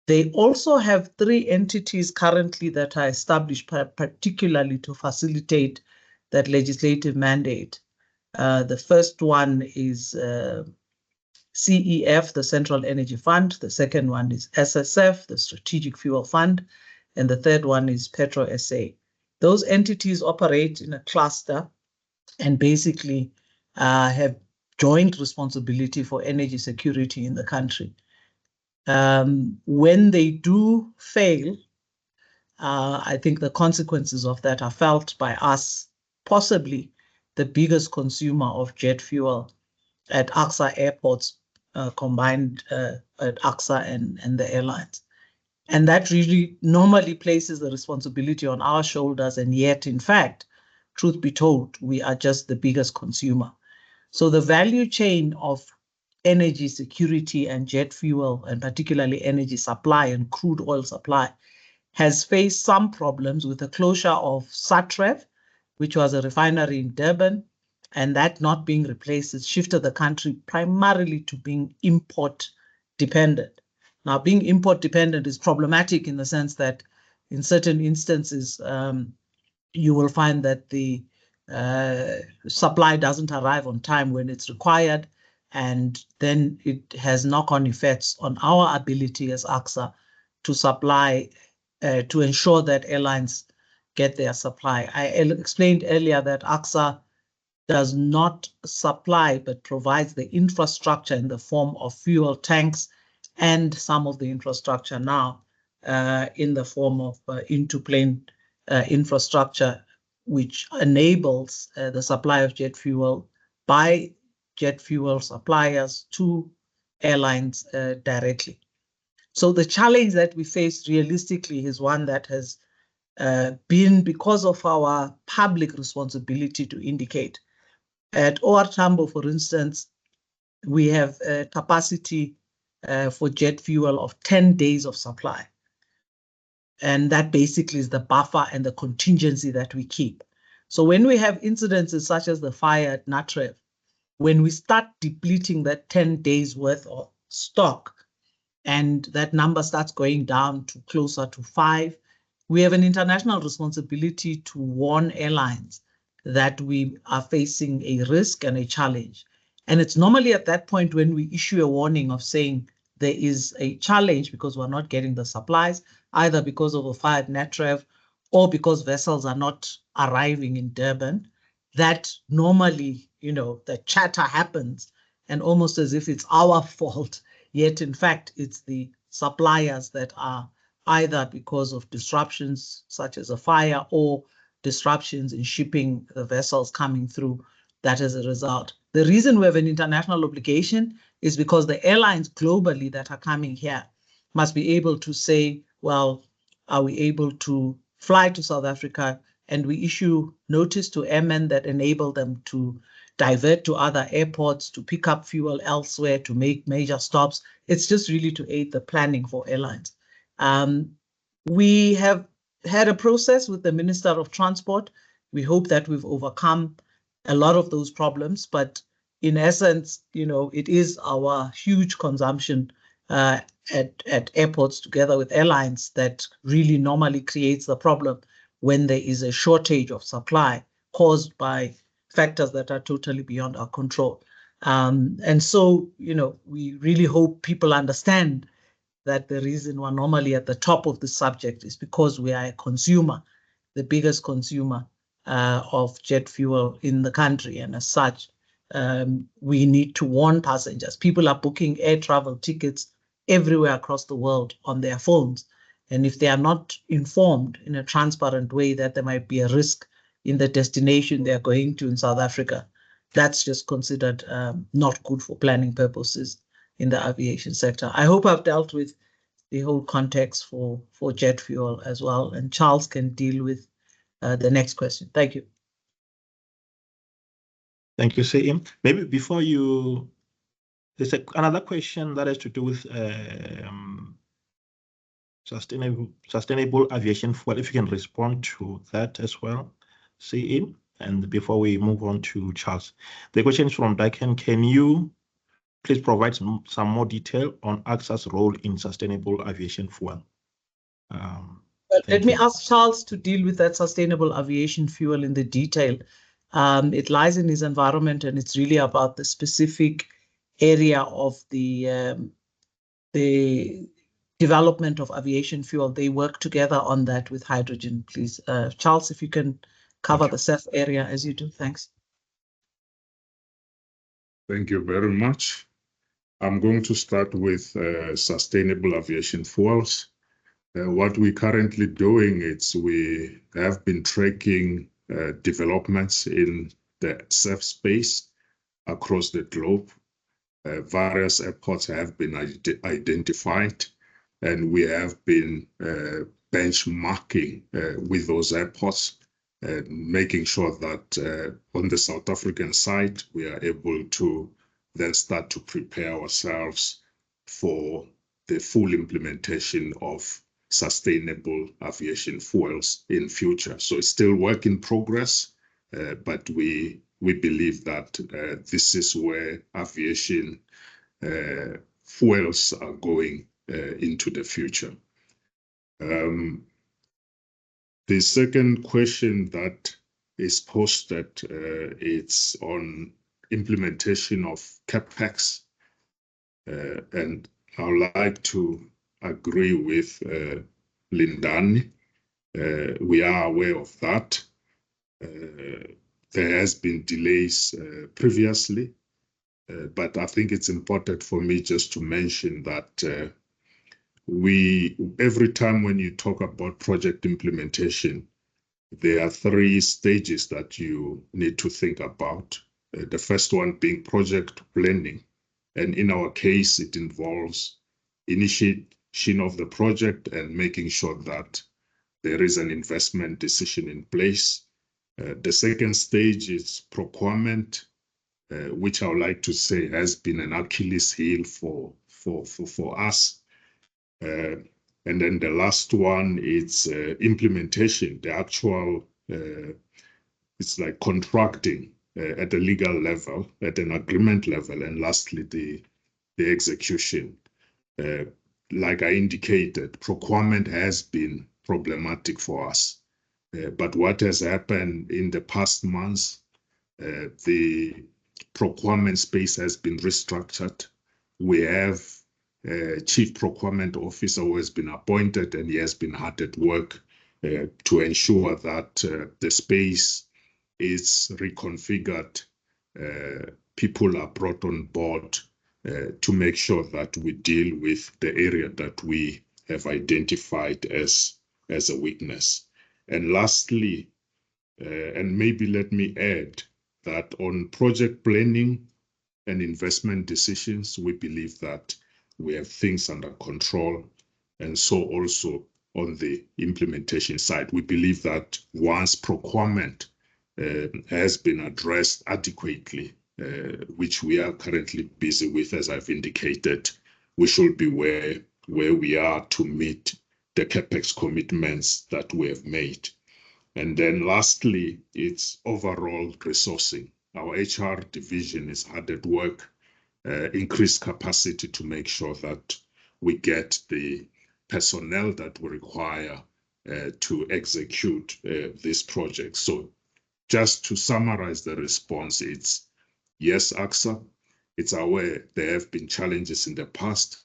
They also have 3 entities currently that are established particularly to facilitate that legislative mandate. The first one is CEF, the Central Energy Fund. The second one is SSF, the Strategic Fuel Fund. And the third one is Petro SA. Those entities operate in a cluster and basically have joint responsibility for energy security in the country. When they do fail, I think the consequences of that are felt by us, possibly the biggest consumer of jet fuel at ACSA airports, combined at ACSA and the airlines. And that really normally places the responsibility on our shoulders. And yet, in fact, truth be told, we are just the biggest consumer. So the value chain of energy security and jet fuel, and particularly energy supply and crude oil supply, has faced some problems with the closure of Satrev, which was a refinery in Durban, and that not being replaced has shifted the country primarily to being import dependent. Now, being import dependent is problematic in the sense that in certain instances, you will find that the supply doesn't arrive on time when it's required, and then it has knock-on effects on our ability as ACSA to supply, to ensure that airlines get their supply. I explained earlier that ACSA does not supply but provides the infrastructure in the form of fuel tanks and some of the infrastructure now in the form of into-plane infrastructure, which enables the supply of jet fuel by jet fuel suppliers to airlines directly. So the challenge that we face realistically is one that has been because of our public responsibility to indicate. At OR Tambo, for instance, we have a capacity for jet fuel of 10 days of supply. And that basically is the buffer and the contingency that we keep. So when we have incidences such as the fire at Natrev, when we start depleting that 10 days worth of stock, and that number starts going down to closer to 5, we have an international responsibility to warn airlines that we are facing a risk and a challenge. And it's normally at that point when we issue a warning of saying there is a challenge because we're not getting the supplies, either because of a fire at Natrev or because vessels are not arriving in Durban, that normally, the chatter happens and almost as if it's our fault, yet in fact, it's the suppliers that are either because of disruptions such as a fire or disruptions in shipping the vessels coming through that as a result. The reason we have an international obligation is because the airlines globally that are coming here must be able to say, well, are we able to fly to South Africa? And we issue notice to airmen that enable them to divert to other airports, to pick up fuel elsewhere, to make major stops. It's just really to aid the planning for airlines. We have had a process with the Minister of Transport. We hope that we've overcome a lot of those problems, but in essence, it is our huge consumption at airports together with airlines that really normally creates the problem when there is a shortage of supply caused by factors that are totally beyond our control. And so, we really hope people understand that the reason we're normally at the top of the subject is because we are a consumer, the biggest consumer of jet fuel in the country. And as such, we need to warn passengers. People are booking air travel tickets everywhere across the world on their phones. And if they are not informed in a transparent way that there might be a risk in the destination they're going to in South Africa, that's just considered not good for planning purposes in the aviation sector. I hope I've dealt with the whole context for jet fuel as well, and Charles can deal with the next question. Thank you. Thank you, Seim. Maybe before you, there's another question that has to do with sustainable aviation fuel. If you can respond to that as well, Seim. And before we move on to Charles, the question is from Daken. Can you please provide some more detail on ACSA's role in sustainable aviation fuel? Let me ask Charles to deal with that sustainable aviation fuel in the detail. It lies in his environment, and it's really about the specific area of the development of aviation fuel. They work together on that with hydrogen, please. Charles, if you can cover the SAF area as you do. Thanks. Thank you very much. I'm going to start with sustainable aviation fuels. What we're currently doing is we have been tracking developments in the SAF space across the globe. Various airports have been identified, and we have been benchmarking with those airports, making sure that on the South African side, we are able to then start to prepare ourselves for the full implementation of sustainable aviation fuels in future. So it's still work in progress, but we believe that this is where aviation fuels are going into the future. The second question that is posted, it's on implementation of CapEx, and I would like to agree with Lindani. We are aware of that. There has been delays previously, but I think it's important for me just to mention that every time when you talk about project implementation, there are 3 stages that you need to think about. The first one being project planning. And in our case, it involves initiation of the project and making sure that there is an investment decision in place. The second stage is procurement, which I would like to say has been an Achilles heel for us. And then the last one is implementation, the actual, it's like contracting at the legal level, at an agreement level, and lastly, the execution. Like I indicated, procurement has been problematic for us. But what has happened in the past months, the procurement space has been restructured. We have a chief procurement officer who has been appointed, and he has been hard at work to ensure that the space is reconfigured. People are brought on board to make sure that we deal with the area that we have identified as a weakness. And lastly, and maybe let me add that on project planning and investment decisions, we believe that we have things under control. And so also on the implementation side, we believe that once procurement has been addressed adequately, which we are currently busy with, as I've indicated, we should be where we are to meet the CapEx commitments that we have made. And then lastly, it's overall resourcing. Our HR division is hard at work, increased capacity to make sure that we get the personnel that we require to execute this project. So just to summarize the response, it's yes, ACSA, it's aware there have been challenges in the past,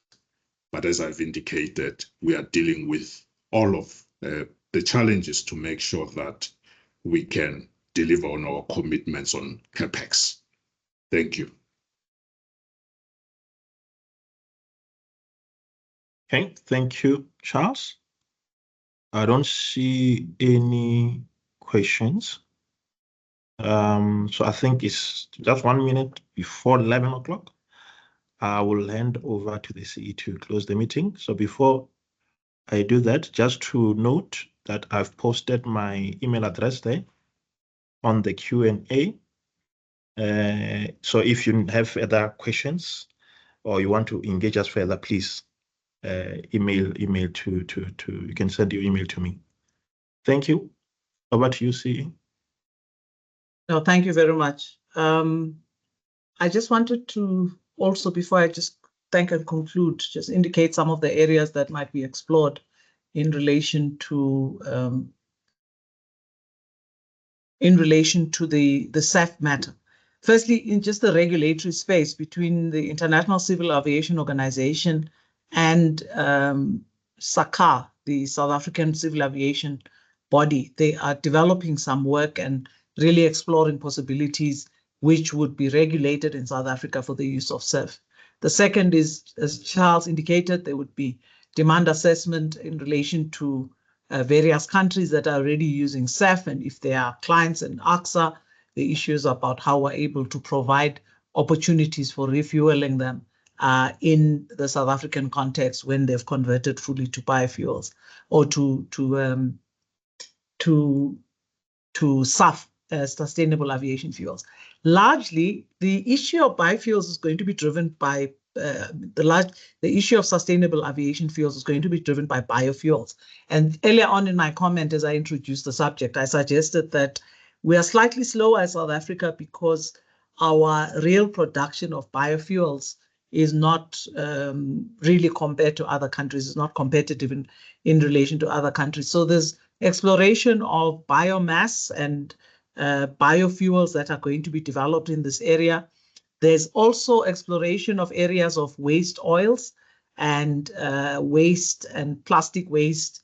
but as I've indicated, we are dealing with all of the challenges to make sure that we can deliver on our commitments on CapEx. Thank you. Okay, thank you, Charles. I don't see any questions. So I think it's just 1 minute before 11 o'clock. I will hand over to the CE to close the meeting. So before I do that, just to note that I've posted my email address there on the Q&A. So if you have further questions or you want to engage us further, please email to you can send your email to me. Thank you. Over to you, CE. No, thank you very much. I just wanted to also, before I just thank and conclude, just indicate some of the areas that might be explored in relation to the SAF matter. Firstly, in just the regulatory space between the International Civil Aviation Organization and SACA, the South African Civil Aviation body, they are developing some work and really exploring possibilities which would be regulated in South Africa for the use of SAF. The second is, as Charles indicated, there would be demand assessment in relation to various countries that are already using SAF, and if they are clients in ACSA, the issues about how we're able to provide opportunities for refueling them in the South African context when they've converted fully to biofuels or to SAF, sustainable aviation fuels. Largely, the issue of biofuels is going to be driven by the issue of sustainable aviation fuels is going to be driven by biofuels. And earlier on in my comment, as I introduced the subject, I suggested that we are slightly slower as South Africa because our real production of biofuels is not really compared to other countries, is not competitive in relation to other countries. So there's exploration of biomass and biofuels that are going to be developed in this area. There's also exploration of areas of waste oils and waste and plastic waste,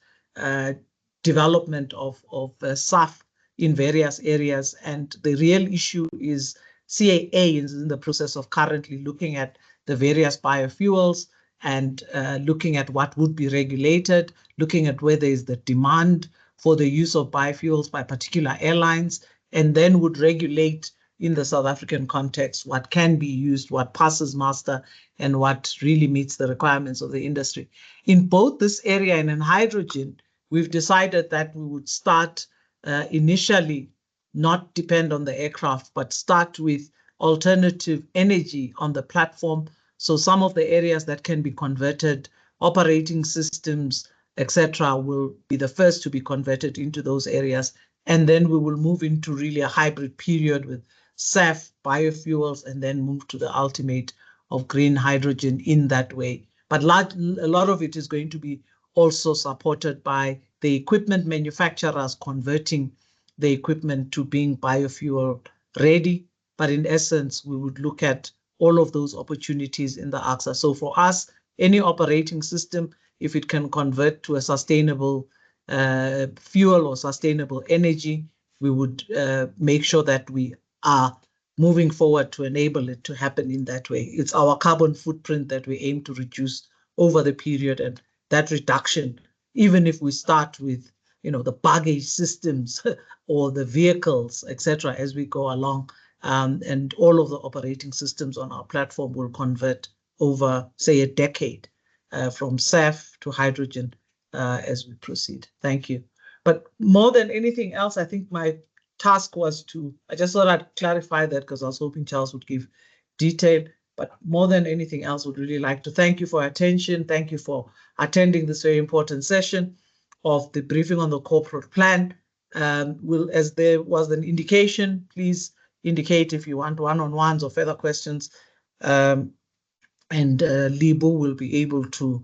development of SAF in various areas. And the real issue is CAA is in the process of currently looking at the various biofuels and looking at what would be regulated, looking at where there is the demand for the use of biofuels by particular airlines, and then would regulate in the South African context what can be used, what passes muster, and what really meets the requirements of the industry. In both this area and in hydrogen, we've decided that we would start initially not depend on the aircraft, but start with alternative energy on the platform. So some of the areas that can be converted, operating systems, etc., will be the first to be converted into those areas. And then we will move into really a hybrid period with SAF, biofuels, and then move to the ultimate of green hydrogen in that way. But a lot of it is going to be also supported by the equipment manufacturers converting the equipment to being biofuel ready. But in essence, we would look at all of those opportunities in the ACSA. So for us, any operating system, if it can convert to a sustainable fuel or sustainable energy, we would make sure that we are moving forward to enable it to happen in that way. It's our carbon footprint that we aim to reduce over the period, and that reduction, even if we start with the baggage systems or the vehicles, etc., as we go along, and all of the operating systems on our platform will convert over, say, a decade from SAF to hydrogen as we proceed. Thank you. But more than anything else, I think my task was I just thought I'd clarify that because I was hoping Charles would give detail. But more than anything else, would really like to thank you for your attention. Thank you for attending this very important session of the briefing on the corporate plan. As there was an indication, please indicate if you want one-on-ones or further questions. And Libu will be able to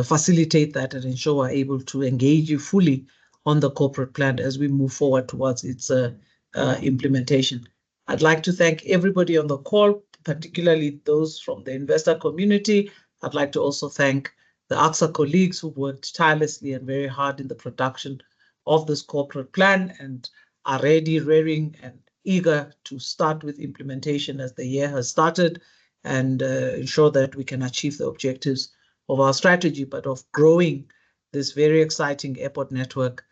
facilitate that and ensure we're able to engage you fully on the corporate plan as we move forward towards its implementation. I'd like to thank everybody on the call, particularly those from the investor community. I'd like to also thank the ACSA colleagues who worked tirelessly and very hard in the production of this corporate plan and are ready, raring, and eager to start with implementation as the year has started and ensure that we can achieve the objectives of our strategy, but of growing this very exciting airport network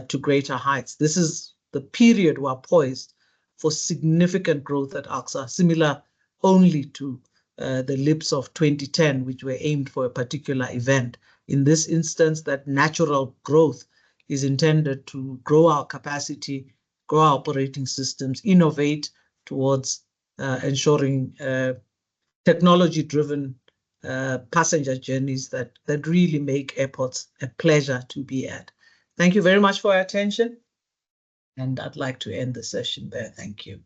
to greater heights. This is the period we're poised for significant growth at ACSA, similar only to the lips of 2010, which were aimed for a particular event. In this instance, that natural growth is intended to grow our capacity, grow our operating systems, innovate towards ensuring technology-driven passenger journeys that really make airports a pleasure to be at. Thank you very much for your attention. And I'd like to end the session there. Thank you.